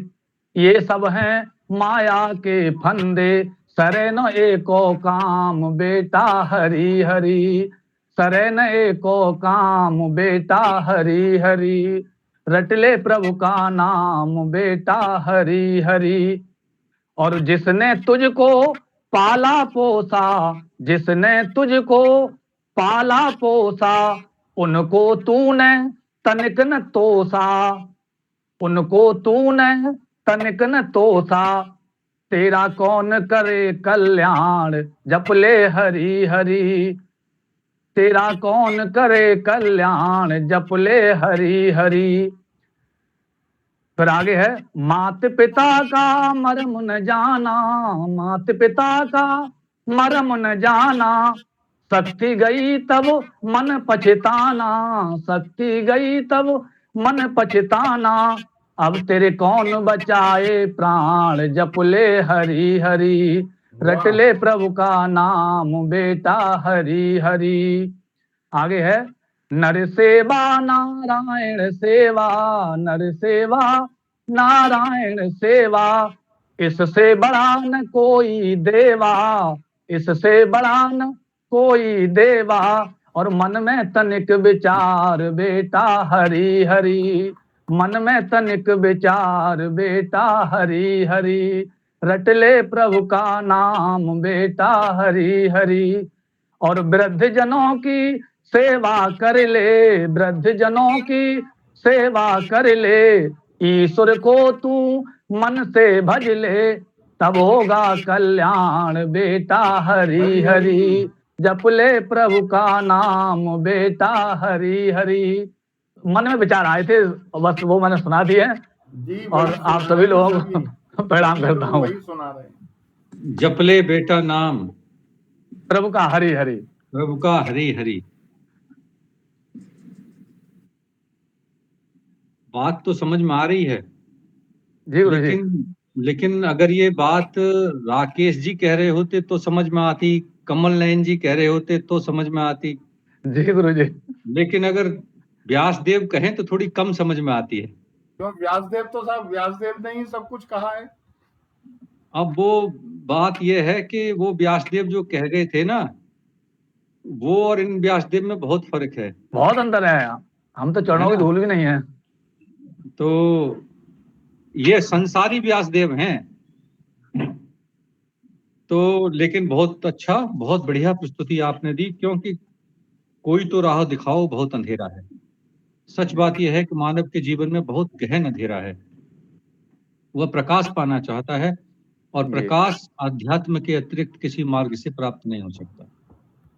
ये सब है माया के फंदे। सरे न एको काम बेटा हरि हरि, सरे न एको काम बेटा हरि हरि, रट ले प्रभु का नाम बेटा हरि हरि। और जिसने तुझको पाला पोसा, जिसने तुझको पाला पोसा, उनको तूने तनिक न तोसा, उनको तूने तनिक न तोसा। तेरा कौन करे कल्याण, जप ले हरि हरि, तेरा कौन करे कल्याण, जप ले हरि हरि। फिर आगे है, मात पिता का मर्म न जाना, मात पिता का मर्म न जाना, शक्ति गई तब मन पछताना, शक्ति गई तब मन पछताना। अब तेरे कौन बचाए प्राण, जप ले हरि हरि, रट ले प्रभु का नाम बेटा हरि हरि। आगे है, नर सेवा नारायण सेवा, नर सेवा नारायण सेवा, इससे बड़ा न कोई देवा, इससे बड़ा न कोई देवा। और मन में तनिक विचार बेटा हरि हरि, मन में तनिक विचार बेटा हरि हरि, रट ले प्रभु का नाम बेटा हरि हरि। और वृद्ध जनों की सेवा कर ले, वृद्ध जनों की सेवा कर ले, ईश्वर को तू मन से भज ले, तब होगा कल्याण बेटा हरि हरि, जप ले प्रभु का नाम बेटा हरि हरि। मन में विचार आए थे, बस वो मैंने सुना दिए जी और आप सभी लोगों को प्रणाम करता हूँ। वही सुना रहे हैं। जपले बेटा नाम प्रभु का हरि हरि, प्रभु का हरि हरि। बात तो समझ में आ रही है, जी गुरु जी। लेकिन अगर ये बात राकेश जी कह रहे होते तो समझ में आती, कमल नयन जी कह रहे होते तो समझ में आती। जी गुरु जी। लेकिन अगर व्यासदेव कहें तो थोड़ी कम समझ में आती है। क्यों? व्यासदेव तो साहब, व्यासदेव ने ही सब कुछ कहा है। अब वो बात ये है कि वो व्यासदेव जो कह गए थे ना, वो और इन व्यासदेव में बहुत फर्क है, बहुत अंतर है, हम तो चरणों की धूल भी नहीं है। तो ये संसारी व्यासदेव हैं। तो लेकिन बहुत अच्छा, बहुत बढ़िया प्रस्तुति आपने दी, क्योंकि कोई तो राह दिखाओ बहुत अंधेरा है। सच बात यह है कि मानव के जीवन में बहुत गहन अंधेरा है, वह प्रकाश पाना चाहता है, और प्रकाश अध्यात्म के अतिरिक्त किसी मार्ग से प्राप्त नहीं हो सकता।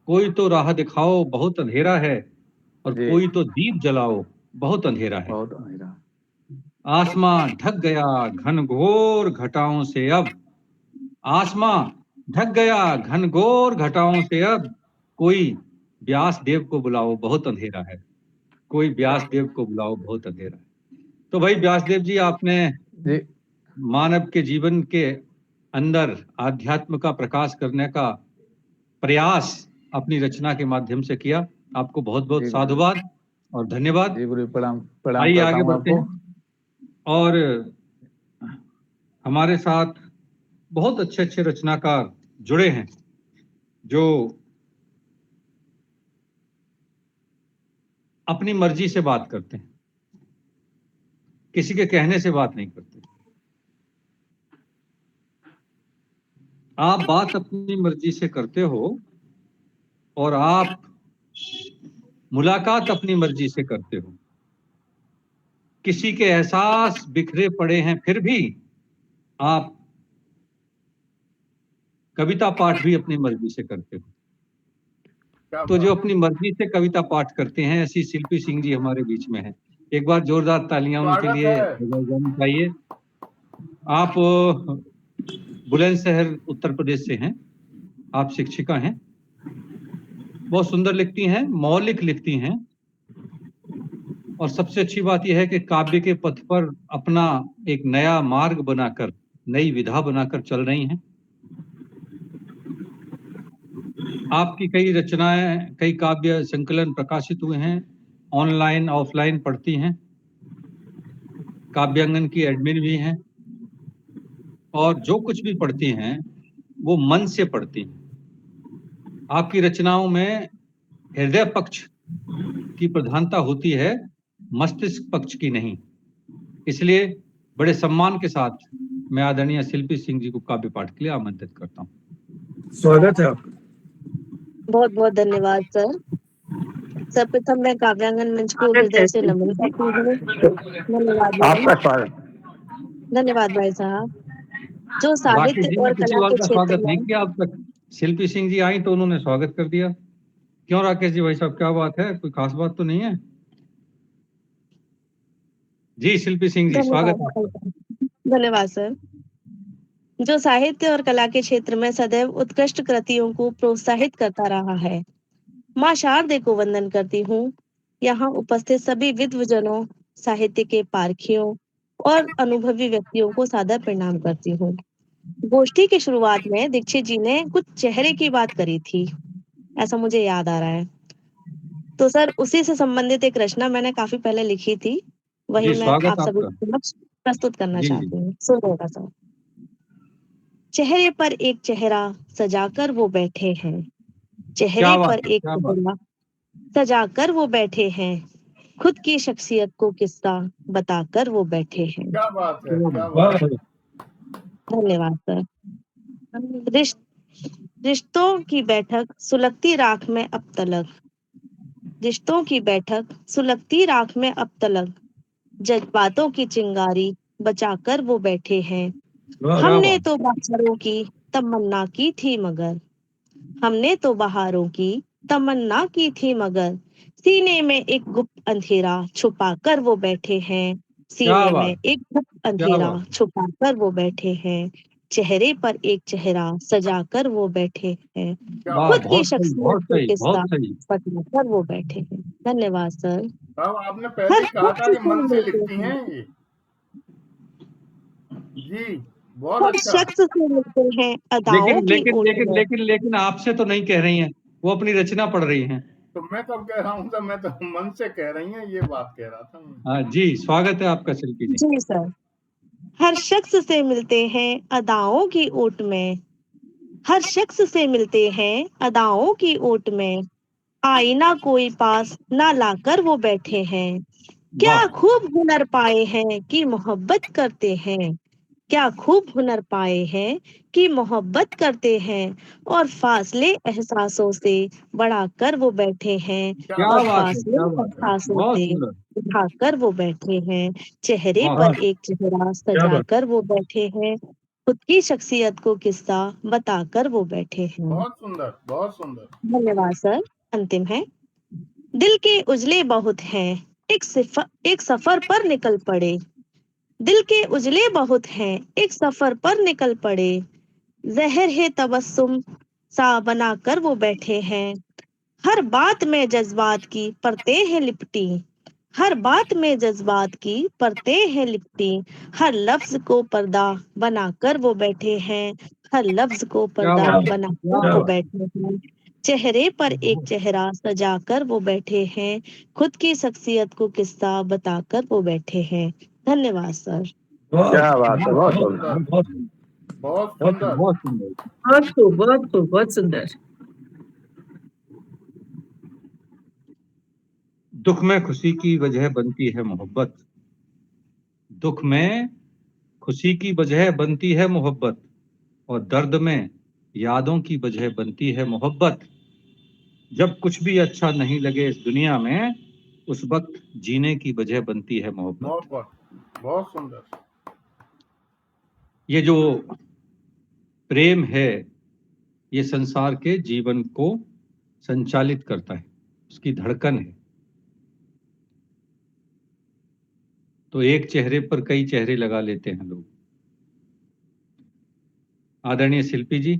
कोई तो राह दिखाओ बहुत अंधेरा है, और कोई तो दीप जलाओ बहुत अंधेरा है। बहुत अंधेरा। आसमां ढक गया घनघोर घटाओं से अब, आसमां ढक गया घनघोर घटाओं से अब, कोई व्यास देव को बुलाओ बहुत अंधेरा है, कोई व्यास देव को बुलाओ बहुत अंधेरा है। तो भाई व्यासदेव जी, आपने मानव के जीवन के अंदर आध्यात्म का प्रकाश करने का प्रयास अपनी रचना के माध्यम से किया। आपको बहुत बहुत साधुवाद और धन्यवाद। जी गुरु, प्रणाम प्रणाम। आइए आगे बढ़ते हैं। और हमारे साथ बहुत अच्छे अच्छे रचनाकार जुड़े हैं, जो अपनी मर्जी से बात करते हैं, किसी के कहने से बात नहीं करते। आप बात अपनी मर्जी से करते हो, और आप मुलाकात अपनी मर्जी से करते हो। किसी के एहसास बिखरे पड़े हैं, फिर भी आप कविता पाठ भी अपनी मर्जी से करते हो। तो जो अपनी मर्जी से कविता पाठ करते हैं, ऐसी शिल्पी सिंह जी हमारे बीच में हैं। एक बार जोरदार तालियां उनके लिए बजाई जानी चाहिए। आप बुलंदशहर उत्तर प्रदेश से हैं, आप शिक्षिका हैं, बहुत सुंदर लिखती हैं, मौलिक लिखती हैं, और सबसे अच्छी बात यह है कि काव्य के पथ पर अपना एक नया मार्ग बनाकर, नई विधा बनाकर चल रही हैं। आपकी कई रचनाएं, कई काव्य संकलन प्रकाशित हुए हैं, ऑनलाइन ऑफलाइन पढ़ती हैं, काव्यांगन की एडमिन भी हैं, और जो कुछ भी पढ़ती हैं वो मन से पढ़ती हैं। आपकी रचनाओं में हृदय पक्ष की प्रधानता होती है, मस्तिष्क पक्ष की नहीं। इसलिए बड़े सम्मान के साथ मैं आदरणीय शिल्पी सिंह जी को काव्य पाठ के लिए आमंत्रित करता हूँ। स्वागत है आपका। बहुत बहुत धन्यवाद सर। सर्वप्रथम मैं काव्यांगन मंच को हृदय से नमन करती हूँ। धन्यवाद भाई। आपका स्वागत। धन्यवाद भाई साहब। जो राकेश साहित्य जी और ने किसी कला और के का क्षेत्र स्वागत नहीं में किया अब तक। शिल्पी सिंह जी आई तो उन्होंने स्वागत कर दिया। क्यों राकेश जी भाई साहब, क्या बात है? कोई खास बात तो नहीं है? जी शिल्पी सिंह जी, स्वागत है आपका। धन्यवाद सर। जो साहित्य और कला के क्षेत्र में सदैव उत्कृष्ट कृतियों को प्रोत्साहित करता रहा है, माँ शारदे को वंदन करती हूँ। यहाँ उपस्थित सभी विद्वजनों, साहित्य के पारखियों और अनुभवी व्यक्तियों को सादर प्रणाम करती हूँ। गोष्ठी की शुरुआत में दीक्षित जी ने कुछ चेहरे की बात करी थी, ऐसा मुझे याद आ रहा है। तो सर उसी से संबंधित एक रचना मैंने काफी पहले लिखी थी, वही जी मैं स्वागत आप सभी आपका। के समक्ष प्रस्तुत करना जी जी। चाहती हूँ। सुनिएगा सर। चेहरे पर एक चेहरा सजाकर वो बैठे हैं, चेहरे क्या पर बात है, एक क्या बात। चेहरा सजाकर वो बैठे हैं, खुद की शख्सियत को किस्सा बताकर वो बैठे हैं। क्या बात है, क्या वाह बात है। धन्यवाद सर। रिश्तों की बैठक सुलगती राख में अब तलक, रिश्तों की बैठक सुलगती राख में अब तलक, जज्बातों की चिंगारी बचाकर वो बैठे हैं। वाह। हमने तो बहारों की तमन्ना की थी मगर, हमने तो बहारों की तमन्ना की थी मगर, सीने में एक गुप्त अंधेरा छुपाकर वो बैठे हैं, क्या सीने में बात, एक गुप्त क्या अंधेरा बात। छुपाकर वो बैठे हैं, चेहरे पर एक चेहरा सजाकर वो बैठे हैं, क्या वाह, खुद बात की बहुत सही, शख्सियत बहुत को सही, किस्सा बहुत सही। बताकर वो बैठे हैं। धन्यवाद सर। साहब, आपने पहले हर ही कहा था शख्स कि से मन से मिलते लिखती हैं, हैं ये। जी, बहुत हर अच्छा। शख्स से मिलते हैं अदाओं लेकिन की लेकिन ओट लेकिन में। लेकिन लेकिन आपसे तो नहीं कह रही हैं, वो अपनी रचना पढ़ रही हैं। तो मैं कब कह रहा हूँ, तो मैं तो मन से कह रही हैं, ये बात कह रहा था मैं। हाँ जी, स्वागत है आपका शिल्पी जी। जी सर। हर शख्स से मिलते हैं अदाओं की ओट में, हर शख्स से मिलते हैं अदाओं की ओट में, आईना कोई पास ना लाकर वो बैठे हैं, क्या वाह, खूब हुनर पाए हैं कि मोहब्बत करते हैं, क्या खूब हुनर पाए हैं कि मोहब्बत करते हैं, और फासले एहसासों से बढ़ाकर वो बैठे हैं, क्या क्या और बात बात है, फासले क्या बात है, एहसासों बहुत से सुंदर। उठाकर वो बैठे हैं, चेहरे वाह, पर एक चेहरा क्या बात। सजाकर वो बैठे हैं, खुद की शख्सियत को किस्सा बताकर वो बैठे हैं। बहुत सुंदर, बहुत सुंदर। धन्यवाद सर। अंतिम है। दिल के उजले बहुत हैं, एक सफर पर निकल पड़े, दिल के उजले बहुत हैं, एक सफर पर निकल पड़े, जहर है तबस्सुम सा बनाकर वो बैठे हैं, हर बात में जज्बात की परतें हैं लिपटी, हर बात में जज्बात की परतें हैं लिपटी, हर लफ्ज को पर्दा बनाकर वो बैठे हैं, हर लफ्ज को क्या पर्दा बात है, बनाकर क्या वो बात बैठे हैं, चेहरे पर एक चेहरा सजाकर वो बैठे हैं, खुद की शख्सियत को किस्सा बताकर वो बैठे हैं। धन्यवाद सर। वाह। क्या बात है, बहुत बहुत सुंदर। सुंदर, बहुत बहुत बहुत सुंदर। बहुत सुंदर। बहुत खूब, बहुत खूब, बहुत सुंदर। दुख में खुशी की वजह बनती है मोहब्बत, दुख में खुशी की वजह बनती है मोहब्बत, और दर्द में यादों की वजह बनती है मोहब्बत, जब कुछ भी अच्छा नहीं लगे इस दुनिया में, उस वक्त जीने की वजह बनती है मोहब्बत। मोहब्बत, बहुत सुंदर। ये जो प्रेम है, ये संसार के जीवन को संचालित करता है, उसकी धड़कन है। तो एक चेहरे पर कई चेहरे लगा लेते हैं लोग। आदरणीय शिल्पी जी,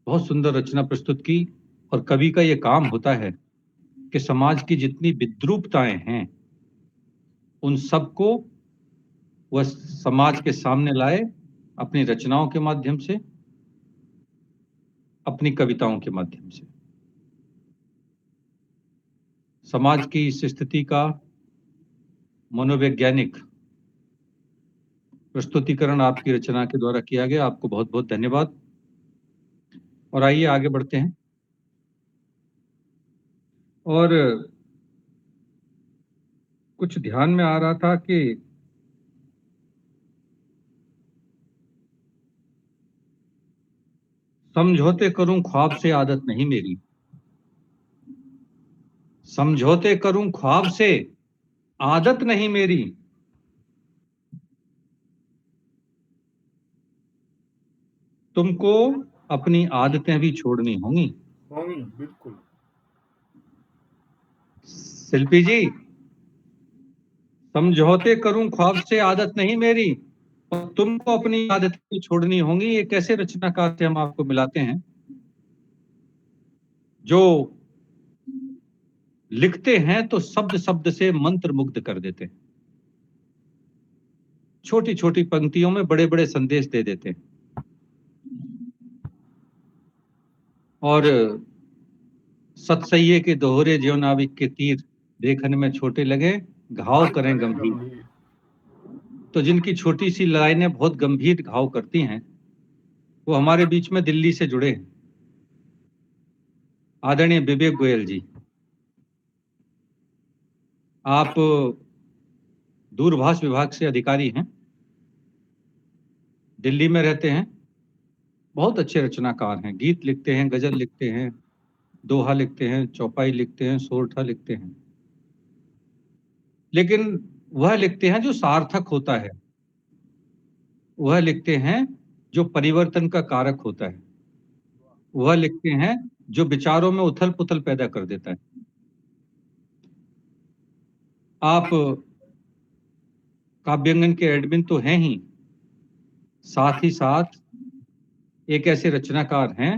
बहुत सुंदर रचना प्रस्तुत की। और कवि का ये काम होता है कि समाज की जितनी विद्रूपताएं हैं उन सबको वह समाज के सामने लाए, अपनी रचनाओं के माध्यम से अपनी कविताओं के माध्यम से। समाज की इस स्थिति का मनोवैज्ञानिक प्रस्तुतिकरण आपकी रचना के द्वारा किया गया। आपको बहुत बहुत धन्यवाद। और आइए आगे बढ़ते हैं। और कुछ ध्यान में आ रहा था कि समझौते करूं ख्वाब से आदत नहीं मेरी, समझौते करूं ख्वाब से आदत नहीं मेरी, तुमको अपनी आदतें भी छोड़नी होंगी। होंगी, बिल्कुल। शिल्पी जी, समझौते करूं ख्वाब से आदत नहीं मेरी, और तुमको अपनी आदतें भी छोड़नी होंगी। ये कैसे रचनाकार से हम आपको मिलाते हैं जो लिखते हैं तो शब्द शब्द से मंत्र मुग्ध कर देते हैं, छोटी छोटी पंक्तियों में बड़े बड़े संदेश दे देते हैं। और सतसैये के दोहरे ज्यों नाविक के तीर, देखने में छोटे लगे घाव करें गंभीर। तो जिनकी छोटी सी लाइनें बहुत गंभीर घाव करती हैं, वो हमारे बीच में दिल्ली से जुड़े हैं। आदरणीय विवेक गोयल जी, आप दूरभाष विभाग से अधिकारी हैं, दिल्ली में रहते हैं, बहुत अच्छे रचनाकार हैं, गीत लिखते हैं, गजल लिखते हैं, दोहा लिखते हैं, चौपाई लिखते हैं, सोरठा लिखते हैं। लेकिन वह लिखते हैं जो सार्थक होता है, वह लिखते हैं जो परिवर्तन का कारक होता है, वह लिखते हैं जो विचारों में उथल पुथल पैदा कर देता है। आप काव्यांगन के एडमिन तो हैं ही, साथ ही साथ एक ऐसे रचनाकार हैं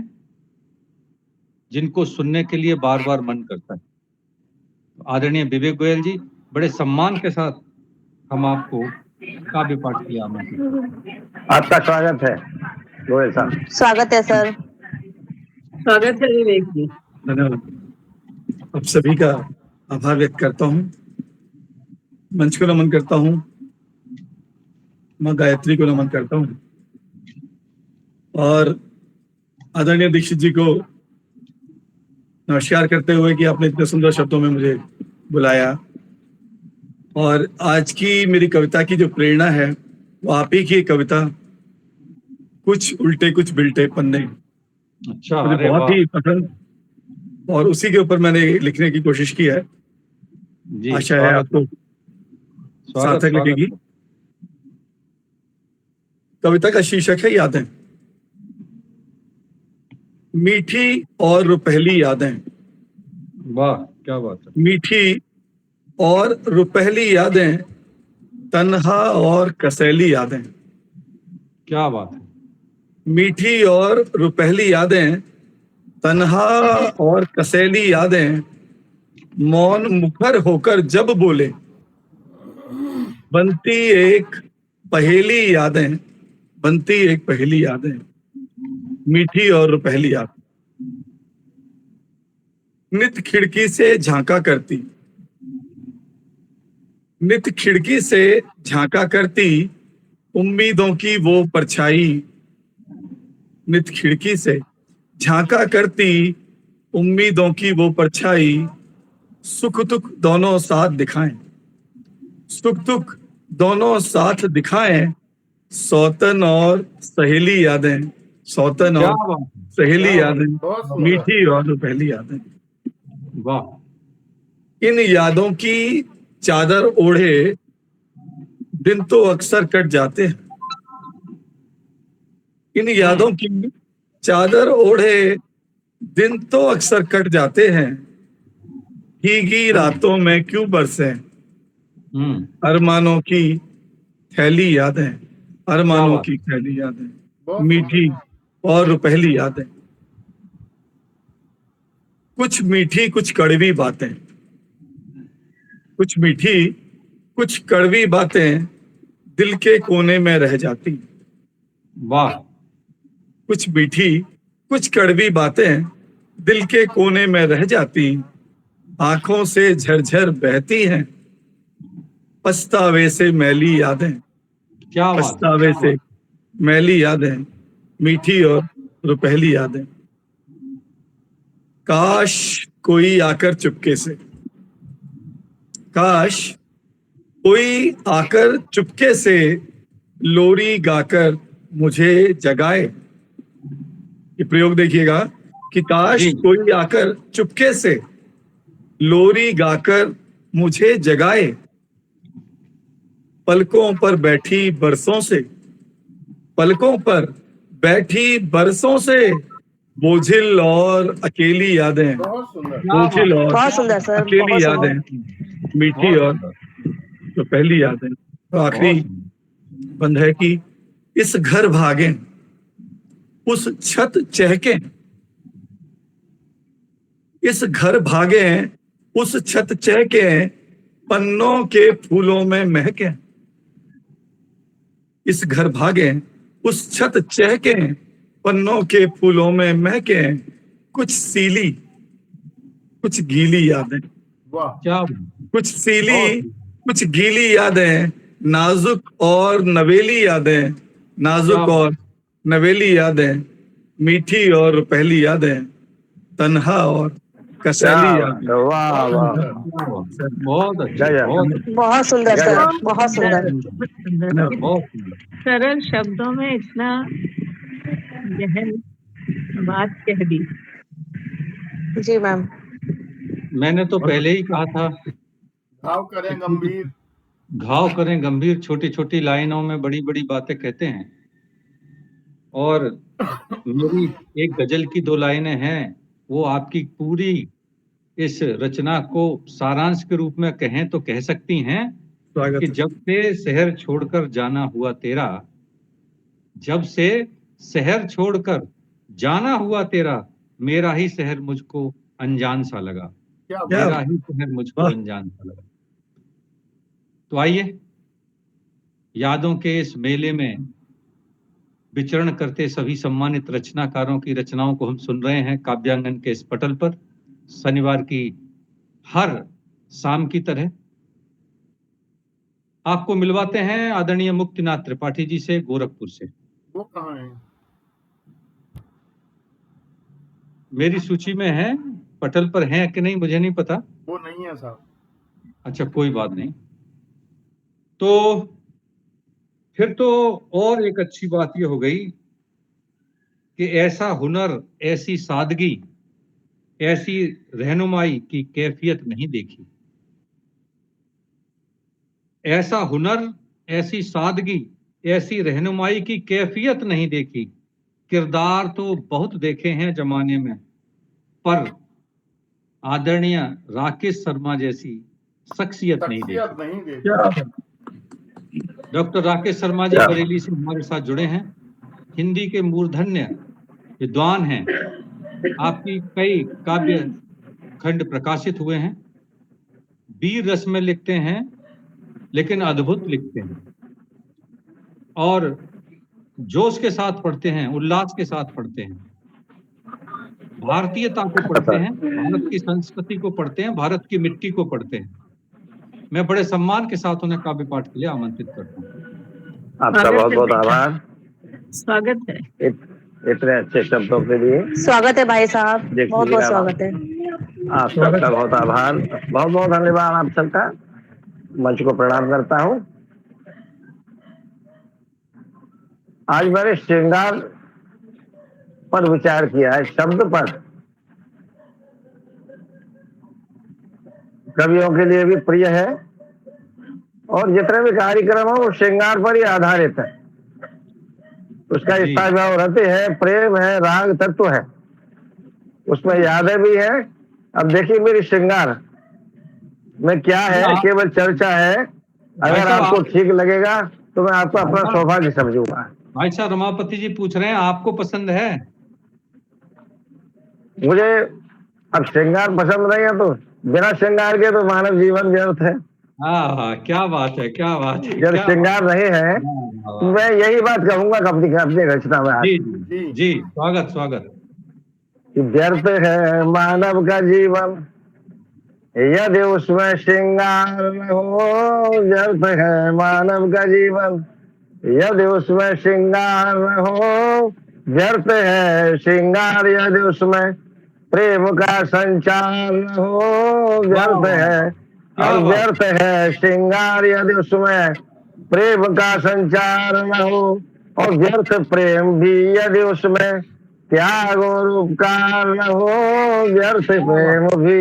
जिनको सुनने के लिए बार बार मन करता है। आदरणीय विवेक गोयल जी, बड़े सम्मान के साथ हम आपको काव्य पाठ के लिए आमंत्रित करते हैं। आपका स्वागत है गोयल साहब। स्वागत है सर। स्वागत है विवेक जी। धन्यवाद। आप सभी का आभार व्यक्त करता हूँ, मंच को नमन करता हूँ, माँ गायत्री को नमन करता हूँ, और आदरणीय दीक्षित जी को नमस्कार करते हुए कि आपने इतने सुंदर शब्दों में मुझे बुलाया। और आज की मेरी कविता की जो प्रेरणा है वो आप ही की कविता, कुछ उल्टे कुछ बिल्टे पन्ने, अच्छा, मुझे अरे बहुत वाह ही पसंद, और उसी के ऊपर मैंने लिखने की कोशिश की है। जी, आशा है आपको सार्थक लगेगी। कविता का शीर्षक है यादें। मीठी और रुपहली यादें, वाह क्या बात है। मीठी और रुपहली यादें, तन्हा और कसैली यादें, क्या बात है। मीठी और रुपहली यादें, तन्हा और कसैली यादें, मौन मुखर होकर जब बोले, बनती एक पहेली यादें, बनती एक पहेली यादें, मीठी और रुपहली यादें। नित खिड़की से झांका करती, नित खिड़की से झांका करती, उम्मीदों की वो परछाई, नित खिड़की से झांका करती, उम्मीदों की वो परछाई, सुख दुख दोनों साथ दिखाएं, सुख दुख दोनों साथ दिखाएं, सौतन और सहेली यादें, सौतन क्या और बात है, सहेली क्या बात यादें, बहुत सुंदर। मीठी और पहली यादें। वाह। इन यादों की चादर ओढ़े दिन तो अक्सर कट जाते हैं, इन यादों की चादर ओढ़े दिन तो अक्सर कट जाते हैं, भीगी रातों में क्यों बरसे अरमानों की थैली यादें, अरमानों की थैली यादें, बहुत मीठी और पहली यादें। कुछ मीठी कुछ कड़वी बातें, कुछ मीठी कुछ कड़वी बातें, दिल के कोने में रह जाती। वाह। कुछ मीठी कुछ कड़वी बातें दिल के कोने में रह जाती, आंखों से झरझर बहती हैं, पछतावे से मैली यादें, क्या बात, पछतावे से मैली यादें, मीठी और रुपहली यादें। काश कोई आकर चुपके से, काश कोई आकर चुपके से लोरी गाकर मुझे जगाए। ये प्रयोग देखिएगा कि काश जी। कोई आकर चुपके से लोरी गाकर मुझे जगाए, पलकों पर बैठी बरसों से, पलकों पर बैठी बरसों से बोझिल और अकेली यादें, बहुत सुंदर। बोझिल और बहुत सुंदर सर, बहुत अकेली सुंदर। यादें, मीठी और तो पहली यादें। तो आखिरी बंद है कि इस घर भागे, उस छत चहके, इस घर भागे, उस छत चहके, पन्नों के फूलों में महके। इस घर भागे, उस छत चहके, पन्नों के फूलों में महके, कुछ सीली, कुछ गीली यादें, वाह, क्या कुछ सीली, कुछ गीली यादें, नाजुक और नवेली यादें, नाजुक क्या? और नवेली यादें, मीठी और पहली यादें, तन्हा और कसैली यादें। वाह वाह, बहुत अच्छा, गजब। बहुत बहुत सुंदर सर, बहुत सुंदर। बहुत सुंदर। सरल शब्दों में इतना गहन बात कह दी। जी मैम। मैंने तो पहले ही कहा था, घाव करें गंभीर, घाव करें गंभीर, छोटी छोटी लाइनों में बड़ी बड़ी बातें कहते हैं। और मेरी एक गजल की 2 लाइनें हैं, वो आपकी पूरी इस रचना को सारांश के रूप में कहें तो कह सकती हैं स्वागत कि है। जब से शहर छोड़कर जाना हुआ तेरा, जब से शहर छोड़कर जाना हुआ तेरा, मेरा ही शहर मुझको अनजान सा लगा, क्या क्या? मेरा ही शहर मुझको वाह। अनजान सा लगा। तो आइए, यादों के इस मेले में विचरण करते सभी सम्मानित रचनाकारों की रचनाओं को हम सुन रहे हैं काव्यांगन के इस पटल पर, शनिवार की हर शाम की तरह। आपको मिलवाते हैं आदरणीय मुक्तिनाथ त्रिपाठी जी से, गोरखपुर से। वो कहाँ है? मेरी सूची में है, पटल पर हैं कि नहीं मुझे नहीं पता। वो नहीं है साहब। अच्छा, कोई बात नहीं। तो फिर तो और एक अच्छी बात ये हो गई कि ऐसा हुनर, ऐसी सादगी, ऐसी रहनुमाई की कैफियत नहीं देखी। ऐसा हुनर, ऐसी सादगी, ऐसी रहनुमाई की कैफियत नहीं देखी। किरदार तो बहुत देखे हैं जमाने में, पर आदरणीय राकेश शर्मा जैसी शख्सियत नहीं देखी। शख्सियत नहीं देखी। क्या? डॉक्टर राकेश शर्मा जी बरेली से हमारे साथ जुड़े हैं, हिंदी के मूर्धन्य विद्वान हैं। आपकी कई काव्य खंड प्रकाशित हुए हैं, वीर रस में लिखते हैं लेकिन अद्भुत लिखते हैं, और जोश के साथ पढ़ते हैं, उल्लास के साथ पढ़ते हैं, भारतीयता को पढ़ते हैं, भारत की संस्कृति को पढ़ते हैं, भारत की मिट्टी को पढ़ते हैं। मैं बड़े सम्मान के साथ उन्हें काव्य पाठ के लिए आमंत्रित करता हूँ। आपका बहुत बहुत आभार स्वागत है। इतने अच्छे शब्दों के लिए। स्वागत है भाई साहब, देखिए, बहुत बहुत स्वागत है। आप सबका बहुत आभार, बहुत बहुत धन्यवाद आप सबका। मंच को प्रणाम करता हूँ। आज मैंने श्रृंगार पर विचार किया है, शब्द पर। कवियों के लिए भी प्रिय है और जितने भी कार्यक्रम हो वो श्रृंगार पर ही आधारित है। उसका जी। स्थायी भाव रहते हैं, प्रेम है, राग तत्व है, उसमें यादें भी है। अब देखिए मेरी श्रृंगार में क्या है, केवल चर्चा है। अगर साहब, आपको ठीक लगेगा तो मैं आपको अपना सौभाग्य समझूंगा। भाई साहब, रमापति जी पूछ रहे हैं आपको पसंद है? मुझे अब श्रृंगार पसंद नहीं है तो बिना श्रृंगार के तो मानव जीवन व्यर्थ है। हाँ, क्या बात है, क्या बात है। जब क्या श्रृंगार नहीं है बात तो मैं यही बात कहूंगा अपनी रचना में आज। जी जी जी, स्वागत स्वागत। कि व्यर्थ है मानव का जीवन यदि उसमें श्रृंगार न हो। व्यर्थ है मानव का जीवन यदि उसमें श्रृंगार न हो। व्यर्थ है श्रृंगार यदि उसमें प्रेम का संचार न हो। व्यर्थ है और व्यर्थ है श्रृंगार यदि उसमें प्रेम का संचार न हो। और व्यर्थ प्रेम भी यदि उसमें त्याग और उपकार न हो। व्यर्थ प्रेम भी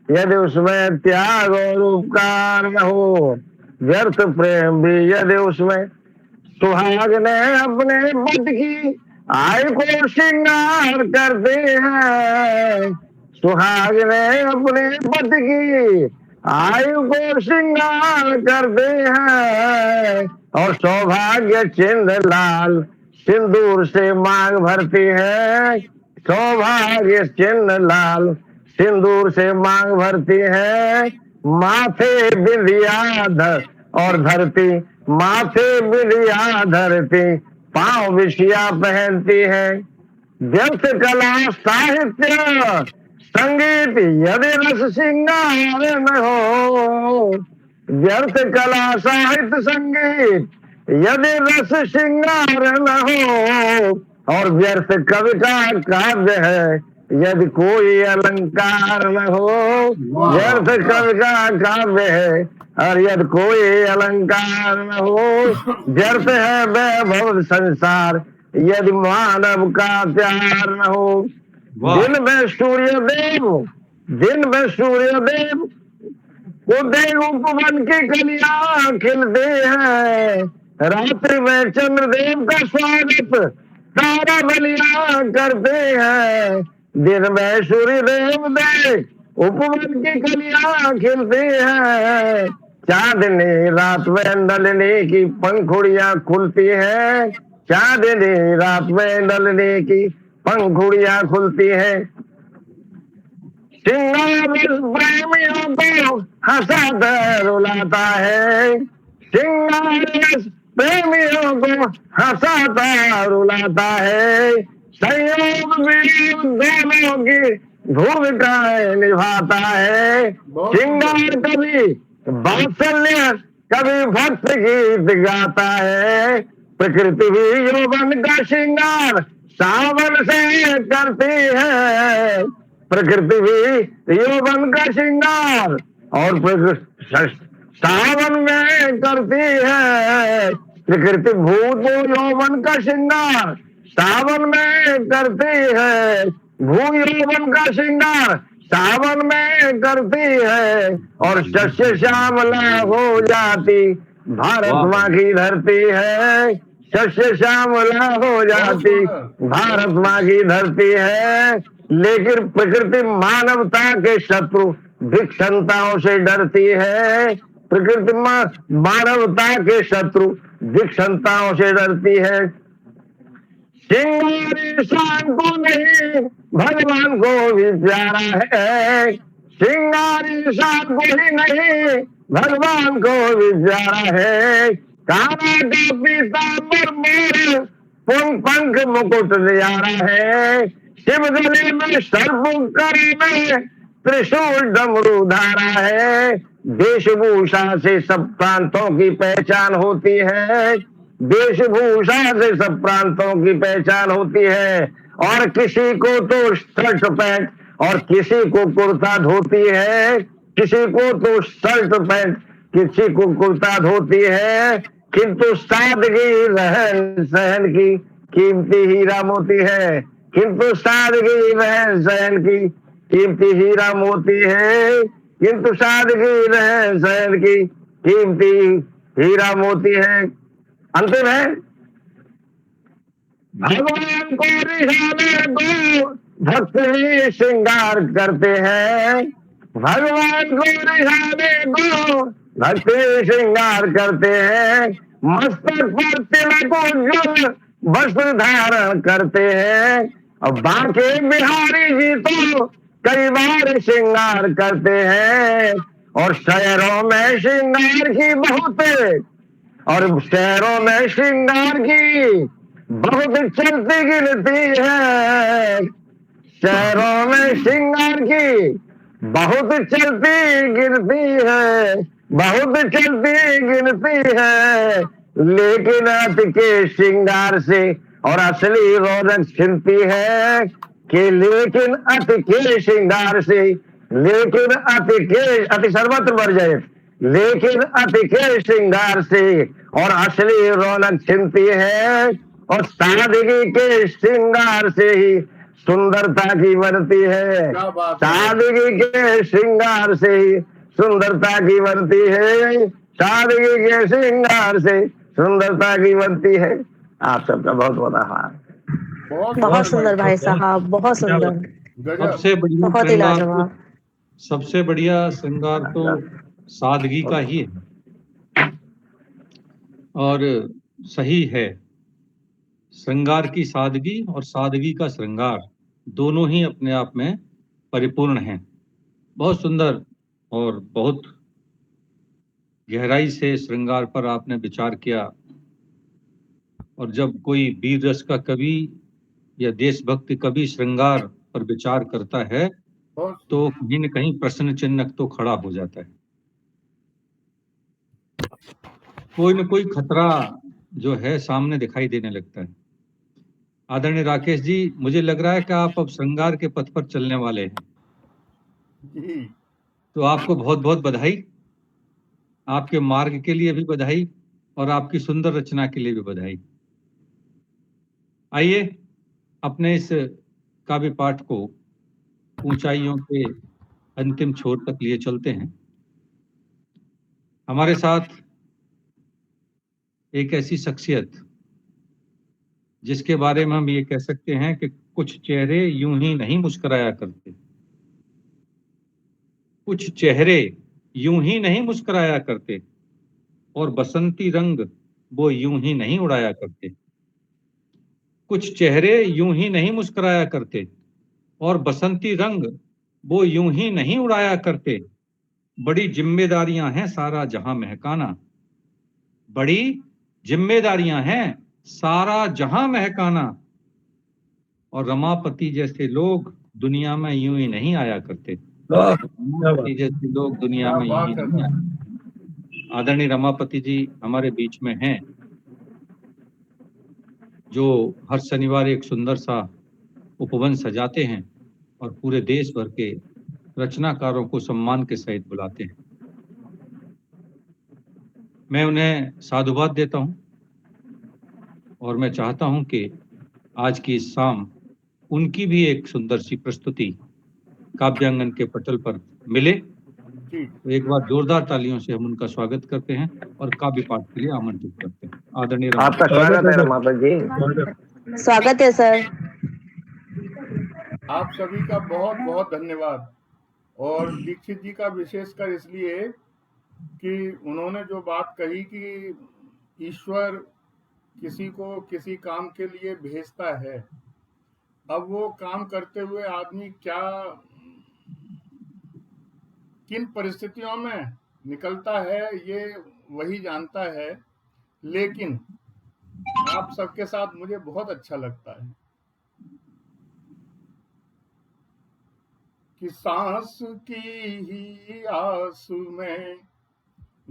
यदि उसमें त्याग और उपकार न हो। व्यर्थ प्रेम भी यदि उसमें सुहाग ने अपने बद की आय को श्रृंगार करते हैं। सुहाग ने अपने बद की आयु को श्रृंगार करते हैं। और सौभाग्य चिन्ह लाल सिंदूर से मांग भरती है। सौभाग्य चिन्ह लाल सिंदूर से मांग भरती है। माथे बिंदिया धर और धरती माथे बिंदिया धरती पांव बिछिया पहनती है। व्यर्थ कला साहित्य संगीत यदि रस श्रृंगार न हो। व्यर्थ कला साहित्य संगीत यदि रस श्रृंगार न हो। और व्यर्थ कवि का काव्य है यदि कोई अलंकार न हो। व्यर्थ कवि का काव्य है और यदि कोई अलंकार न हो। व्यर्थ है वैभव संसार यदि मानव का प्यार न हो। दिन में सूर्यदेव उदय उपवन की कलियां खिलती है। रात्रि में चंद्रदेव का स्वागत तारा बलियां करते हैं। दिन में सूर्यदेव देव उपवन की कलियां खिलती है। चांदनी रात में नलिनी की पंखुड़ियां खुलती है। चांदनी रात में नलिनी की पंखुड़ियां खुलती है। श्रृंगार प्रेमियों को हंसाता रुलाता है। श्रृंगार प्रेमियों को हंसाता रुलाता है। संयोग वियोग दोनों की भूमिकाएं निभाता है। श्रृंगार कभी वात्सल्य कभी भक्त गीत गाता है। प्रकृति भी यौवन का श्रृंगार सावन से करती है। प्रकृति भी यौवन का श्रृंगार और सावन में करती है। प्रकृति भूत यौवन का श्रृंगार सावन में करती है। भू यौवन का श्रृंगार सावन में करती है। और शस्य श्यामला हो जाती भारत माँ की धरती है। शस्य श्यामला हो जाती भारत माँ की धरती है। लेकिन प्रकृति मानवता के शत्रु विक्षणताओं से डरती है। प्रकृति मानवता के शत्रु विक्षणताओं से डरती है। श्रृंगार शान को नहीं भगवान को भी प्यारा है। श्रृंगार शान को ही नहीं भगवान को भी प्यारा है। काना का पीतांबर मोर पंख मुकुट न्यारा है। शिव गले में सर्प कर में त्रिशूल डमरू धारा है। वेशभूषा से सब प्रांतों की पहचान होती है। वेशभूषा से सब प्रांतों की पहचान होती है। और किसी को तो शर्ट पैंट और किसी को कुर्ता धोती है। किसी को तो शर्ट पैंट किसी को कुर्ता धोती है। किंतु सादगी रहन सहन की कीमती हीरा मोती है। किंतु सादगी रहन सहन की कीमती हीरा मोती है। किंतु सादगी रहन सहन की कीमती हीरा मोती है। अंतिम है, भगवान को रिझाने को भक्त ही श्रृंगार करते हैं। भगवान को रिझाने को भक्त ही श्रृंगार करते हैं। मस्तक पर तिलक उज्ज्वल वस्त्र धारण करते हैं। और बांके बिहारी जी तो कई बार श्रृंगार करते हैं। और शहरों में श्रृंगार की बहुत और शहरों में श्रृंगार की बहुत चलती गिरती है। शहरों में श्रृंगार की बहुत चलती गिनती है, बहुत चलती गिनती है, लेकिन अति के श्रृंगार से और असली रौनक छिनती है कि लेकिन अति के श्रृंगार से, लेकिन अति सर्वत्र बढ़ जाए, लेकिन अति के श्रृंगार से और असली रौनक छिनती है, और सादगी के श्रृंगार से ही सुंदरता की बनती है, क्या बात है। सादगी के श्रृंगार से ही सुंदरता की बनती है, सादगी के श्रृंगार से सुंदरता की बनती है। आप सबका बहुत बहुत आभार। बहुत सुंदर भाई साहब, बहुत सुंदर, गजब। सबसे बढ़िया बहुत ही श्रृंगार तो लाजवाब। सबसे बढ़िया श्रृंगार तो सादगी का ही है, और सही है। श्रृंगार की सादगी और सादगी का श्रृंगार दोनों ही अपने आप में परिपूर्ण हैं। बहुत सुंदर और बहुत गहराई से श्रृंगार पर आपने विचार किया। और जब कोई वीर रस का कवि या देशभक्त कवि श्रृंगार पर विचार करता है तो कहीं न कहीं प्रश्न चिन्ह तो खड़ा हो जाता है। कोई न कोई खतरा जो है सामने दिखाई देने लगता है। आदरणीय राकेश जी, मुझे लग रहा है कि आप अब श्रृंगार के पथ पर चलने वाले हैं, जी। तो आपको बहुत बहुत बधाई। आपके मार्ग के लिए भी बधाई और आपकी सुंदर रचना के लिए भी बधाई। आइए अपने इस काव्य पाठ को ऊंचाइयों के अंतिम छोर तक लिए चलते हैं। हमारे साथ एक ऐसी शख्सियत जिसके बारे में हम ये कह सकते हैं कि कुछ चेहरे यूं ही नहीं मुस्कुराया करते, कुछ चेहरे यूं ही नहीं मुस्कुराया करते, और बसंती रंग वो यूं ही नहीं उड़ाया करते। कुछ चेहरे यूं ही नहीं मुस्कुराया करते और बसंती रंग वो यूं ही नहीं उड़ाया करते। बड़ी जिम्मेदारियां हैं सारा जहां महकाना, बड़ी जिम्मेदारियां हैं सारा जहां महकाना, और रमापति जैसे लोग दुनिया में यूं ही नहीं आया करते। रमापति जैसे लोग दुनिया में यूं ही नहीं आया। आदरणीय रमापति जी हमारे बीच में हैं, जो हर शनिवार एक सुंदर सा उपवन सजाते हैं और पूरे देश भर के रचनाकारों को सम्मान के सहित बुलाते हैं। मैं उन्हें साधुवाद देता हूं और मैं चाहता हूं कि आज की इस शाम उनकी भी एक सुंदर सी प्रस्तुति काव्यांगन के पटल पर मिले। तो एक बार जोरदार तालियों से हम उनका स्वागत करते हैं और काव्य पाठ के लिए आमंत्रित करते हैं। आदरणीय आपका स्वागत है रमापत जी। स्वागत है सर। आप सभी का बहुत बहुत धन्यवाद। और दीक्षित जी का विशेषकर इसलिए कि उन्होंने जो बात कही कि ईश्वर किसी को किसी काम के लिए भेजता है, अब वो काम करते हुए आदमी क्या किन परिस्थितियों में निकलता है ये वही जानता है, लेकिन आप सबके साथ मुझे बहुत अच्छा लगता है कि सांस की ही आस में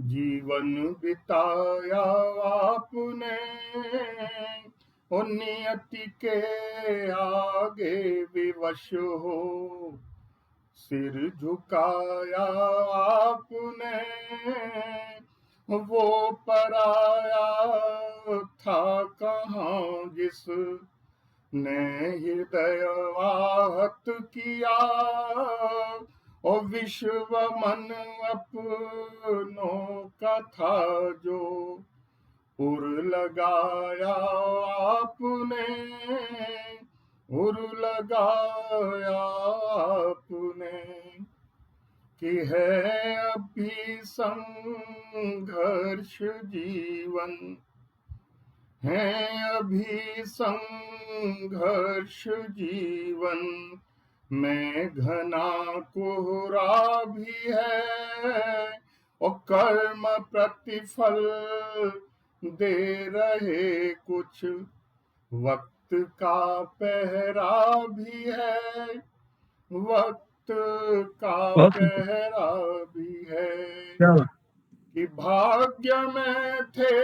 जीवन बिताया आपने, और नियति के आगे विवश हो सिर झुकाया आपने। वो पराया था कहाँ जिस ने हृदय आहत किया, और विश्व मन अपनों का था जो उर लगाया आपने, उर लगाया आपने। कि है अभी संघर्ष जीवन, है अभी संघर्ष जीवन में घना कोहरा भी है, और कर्म प्रतिफल दे रहे कुछ वक्त का पहरा भी है, वक्त का बहुत पहरा भी है, क्या बात। कि भाग्य में थे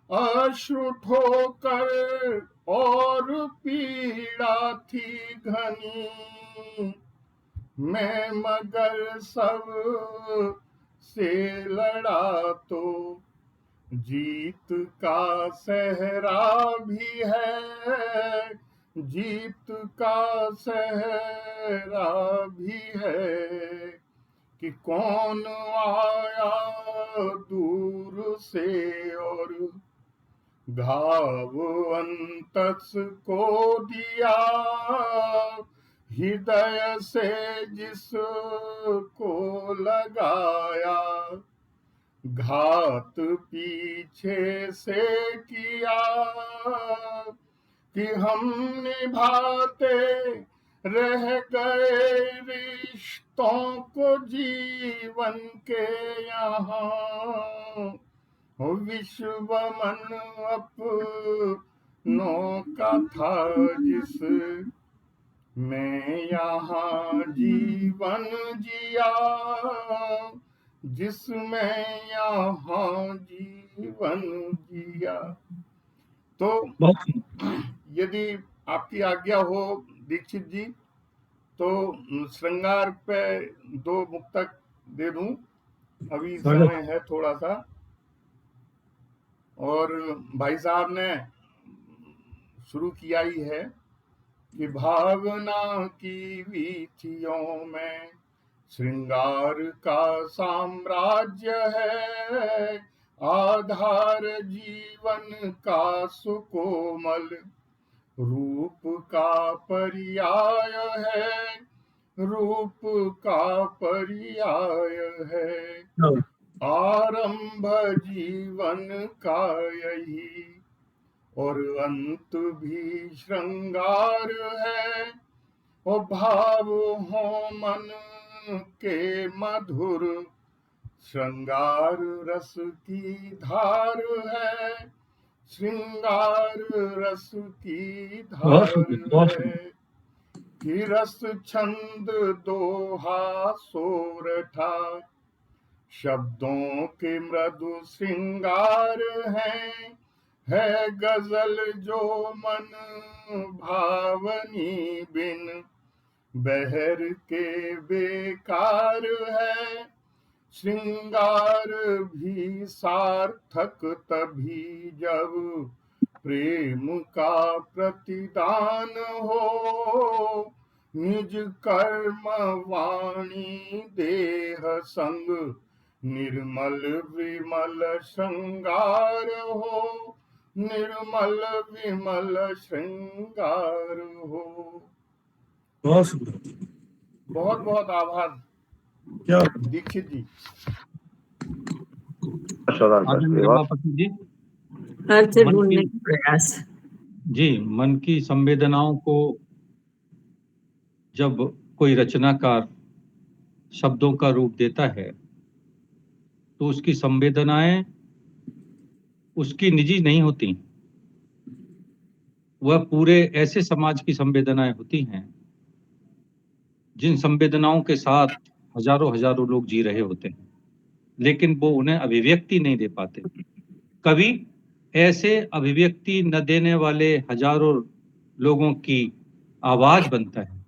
अश्रु ठोकर और पीड़ा थी घनी, मैं मगर सब से लड़ा तो जीत का सहरा भी है, जीत का सहरा भी है, कि कौन आया दूर से और घाव अंतस को दिया, हृदय से जिसको लगाया, घात पीछे से किया, कि हम निभाते रह गए रिश्तों को जीवन के यहाँ, विश्व मन अपनों का था जिस मैं यहाँ जीवन जिया, जिसमें यहाँ जीवन जिया। तो यदि आपकी आज्ञा हो दीक्षित जी, तो श्रृंगार पे 2 मुक्तक दे दूं, अभी समय है थोड़ा सा। और भाई साहब ने शुरू किया ही है कि भावना की वीथियों में श्रृंगार का साम्राज्य है, आधार जीवन का सुकोमल रूप का पर्याय है, रूप का पर्याय है, आरंभ जीवन का यही और अंत भी श्रृंगार है, ओ भाव हो मन के मधुर श्रृंगार रस की धार है, श्रृंगार रस की धार है, कि रस छंद दोहा सोरठा शब्दों के मृदु श्रृंगार है गजल जो मन भावनी बिन बहर के बेकार है, श्रृंगार भी सार्थक तभी जब प्रेम का प्रतिदान हो, निज कर्म वाणी देह संग निर्मल विमल श्रृंगार हो, निर्मल विमल श्रृंगार हो। बहुत बहुत आभार क्या दीक्षित जी। जी अर्थ ढूंढने का प्रयास। जी, मन की संवेदनाओं को जब कोई रचनाकार शब्दों का रूप देता है तो उसकी संवेदनाएं उसकी निजी नहीं होती, वह पूरे ऐसे समाज की संवेदनाएं होती हैं जिन संवेदनाओं के साथ हजारों हजारों लोग जी रहे होते हैं, लेकिन वो उन्हें अभिव्यक्ति नहीं दे पाते। कभी ऐसे अभिव्यक्ति न देने वाले हजारों लोगों की आवाज बनता है,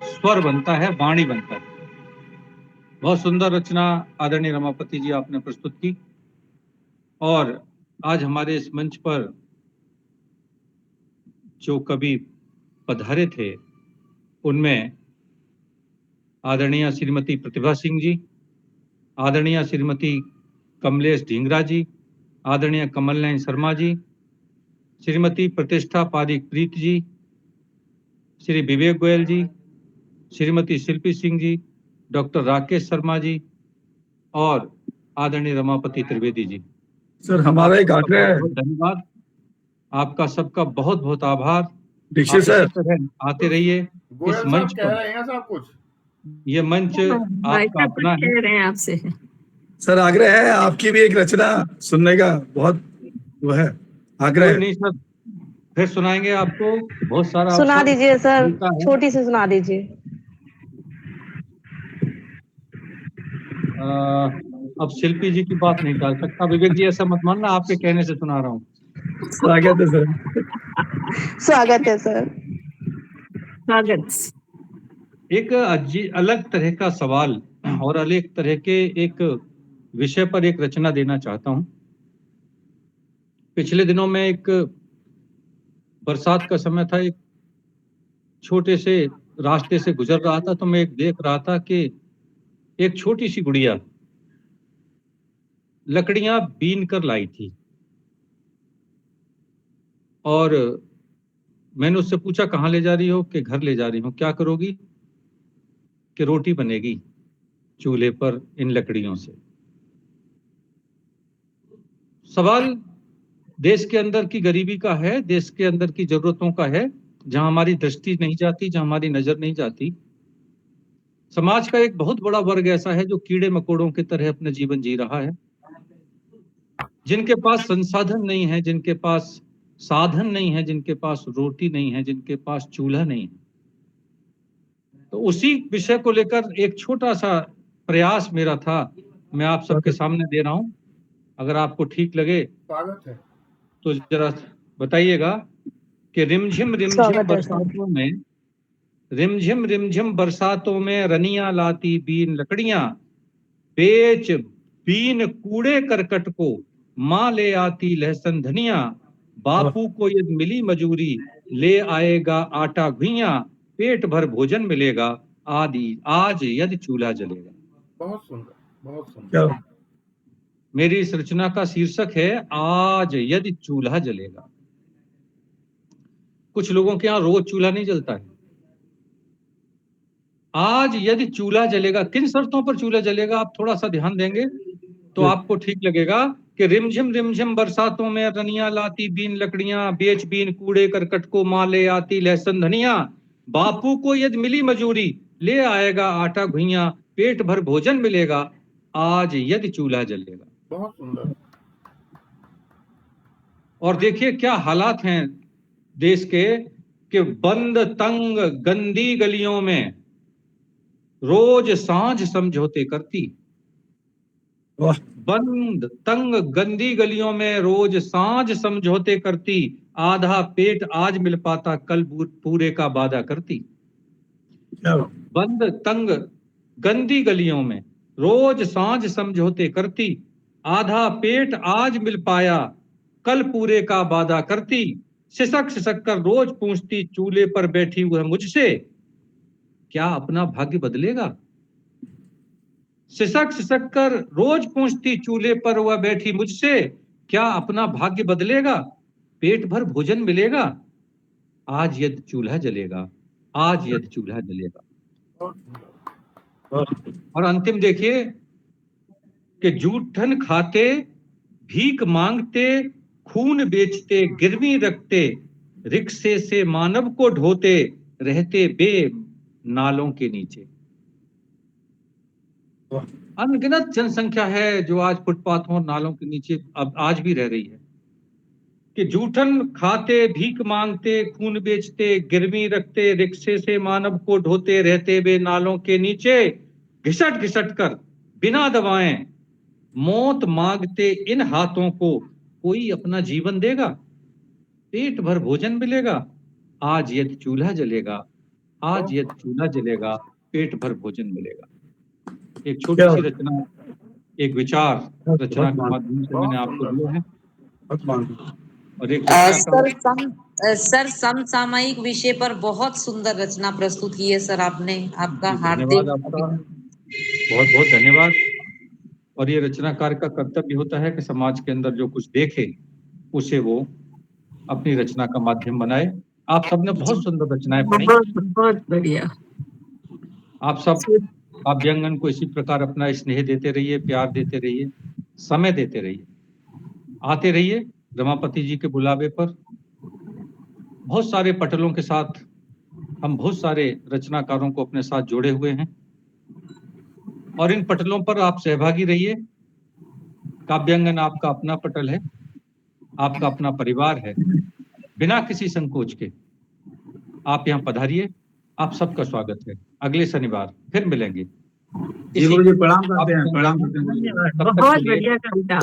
स्वर बनता है, वाणी बनता है। बहुत सुंदर रचना आदरणीय रमापति जी आपने प्रस्तुत की। और आज हमारे इस मंच पर जो कवि पधारे थे उनमें आदरणीय श्रीमती प्रतिभा सिंह जी, आदरणीय श्रीमती कमलेश ढींगरा जी, आदरणीय कमल नयन शर्मा जी, श्रीमती प्रतिष्ठा पारिक प्रीत जी, श्री विवेक गोयल जी, श्रीमती शिल्पी सिंह जी, डॉक्टर राकेश शर्मा जी और आदरणीय रमापति त्रिवेदी जी। सर हमारा एक आग्रह है। धन्यवाद, आपका सबका बहुत बहुत आभार। दीक्षित सर आते रहिए इस मंच कह पर। रहे हैं सब कुछ, ये मंच आपका अपना है। कह रहे हैं आपसे। सर आग्रह है, आपकी भी एक रचना सुनने का बहुत वो है आग्रह है। नहीं सर, फिर सुनाएंगे आपको, बहुत सारा सुना अवसर दीजिए सर, मिलता है। छोटी सी सुना दीजिए। अब शिल्पी जी की बात नहीं टाल सकता। विवेक जी ऐसा मत मानना, आपके कहने से सुना रहा हूँ। स्वागत है सर। स्वागत है सर। स्वागत। एक अलग तरह का सवाल और अलग तरह के एक विषय पर एक रचना देना चाहता हूं। पिछले दिनों में एक बरसात का समय था, एक छोटे से रास्ते से गुजर रहा था, तो मैं एक देख रहा था कि एक छोटी सी गुड़िया लकड़ियां बीन कर लाई थी, और मैंने उससे पूछा कहाँ ले जा रही हो? कि घर ले जा रही हूँ। क्या करोगी? कि रोटी बनेगी चूल्हे पर इन लकड़ियों से। सवाल देश के अंदर की गरीबी का है, देश के अंदर की जरूरतों का है, जहां हमारी दृष्टि नहीं जाती, जहां हमारी नजर नहीं जाती। समाज का एक बहुत बड़ा वर्ग ऐसा है जो कीड़े मकोड़ों की तरह अपना जीवन जी रहा है, जिनके पास संसाधन नहीं है, जिनके पास साधन नहीं है, जिनके पास रोटी नहीं है, जिनके पास चूल्हा नहीं है। तो उसी विषय को लेकर एक छोटा सा प्रयास मेरा था, मैं आप सबके सामने दे रहा हूं। अगर आपको ठीक लगे स्वागत है। तो जरा बताइएगा कि रिमझिम रिमझिम स्वागत है सर। बरसातों में, रिमझिम रिमझिम बरसातों में रनियां लाती बीन लकड़ियां, बेच बीन कूड़े करकट को माँ ले आती लहसुन धनिया, बापू को यदि मिली मजूरी ले आएगा आटा घुइयां, पेट भर भोजन मिलेगा आज यदि चूल्हा जलेगा। बहुत सुंदर, बहुत सुंदर। क्या मेरी इस रचना का शीर्षक है आज यदि चूल्हा जलेगा। कुछ लोगों के यहाँ रोज चूल्हा नहीं जलता है। आज यदि चूल्हा जलेगा, किन शर्तों पर चूल्हा जलेगा आप थोड़ा सा ध्यान देंगे तो आपको ठीक लगेगा कि रिमझिम रिमझिम बरसातों में रनियां लाती बीन लकड़ियां, बेच बीन कूड़े करकट को माँ ले आती लहसुन धनिया, बापू को यदि मिली मजूरी ले आएगा आटा घुइयां, पेट भर भोजन मिलेगा आज यदि चूल्हा जलेगा। बहुत सुंदर। और देखिए क्या हालात हैं देश के, कि बंद तंग गंदी गलियों में रोज सांझ समझौते करती, वाह, बंद तंग गंदी गलियों में रोज सांझ समझौते करती, आधा पेट आज मिल पाता कल पूरे का वादा करती। क्या बंद तंग गंदी गलियों में रोज सांझ समझौते करती, आधा पेट आज मिल पाया कल पूरे का वादा करती, सिसक सिसक कर रोज पूछती चूल्हे पर बैठी हुई मुझसे, क्या अपना भाग्य बदलेगा? सिसक सिसक कर रोज पूछती चूल्हे पर वह बैठी मुझसे, क्या अपना भाग्य बदलेगा? पेट भर भोजन मिलेगा आज यदि चूल्हा जलेगा, आज यदि चूल्हा जलेगा। बहुत सुंदर। और अंतिम देखिए कि जूठन खाते, भीख मांगते, खून बेचते, गिरवी रखते, रिक्शे से मानव को ढोते, रहते बे नालों के नीचे। अनगिनत जनसंख्या है जो आज फुटपाथों और नालों के नीचे अब आज भी रह रही है, कि जूठन खाते, भीख मांगते, खून बेचते, गिरवी रखते, रिक्शे से मानव को ढोते, रहते वे नालों के नीचे, घिसट घिसट कर बिना दवाएं मौत मांगते इन हाथों को कोई अपना जीवन देगा? पेट भर भोजन मिलेगा आज यदि चूल्हा जलेगा, आज यदि चूल्हा जलेगा, पेट भर भोजन मिलेगा। एक छोटी सी रचना, एक विचार रचना के माध्यम से मैंने आपको दिया है। और एक सर समसामयिक विषय पर बहुत सुंदर रचना प्रस्तुत की है सर आपने, आपका हार्दिक धन्यवाद आपका, बहुत बहुत धन्यवाद। और ये रचनाकार का कर्तव्य होता है कि समाज के अंदर जो कुछ देखे उसे वो अपनी रचना का माध्यम बनाए। आप सबने बहुत सुंदर रचनाएं पढ़ी, बहुत बढ़िया। आप सब काव्यांगन को इसी प्रकार अपना स्नेह देते रहिए, प्यार देते रहिए, समय देते रहिए, आते रहिए रमापति जी के बुलावे पर। बहुत सारे पटलों के साथ हम बहुत सारे रचनाकारों को अपने साथ जोड़े हुए हैं, और इन पटलों पर आप सहभागी रहिए। काव्यांगन आपका अपना पटल है, आपका अपना परिवार है, बिना किसी संकोच के आप यहाँ पधारिए। आप सबका स्वागत है। अगले शनिवार फिर मिलेंगे। जी गुरुजी प्रणाम करते हैं, प्रणाम करते हैं। धन्यवाद, बहुत बढ़िया कविता।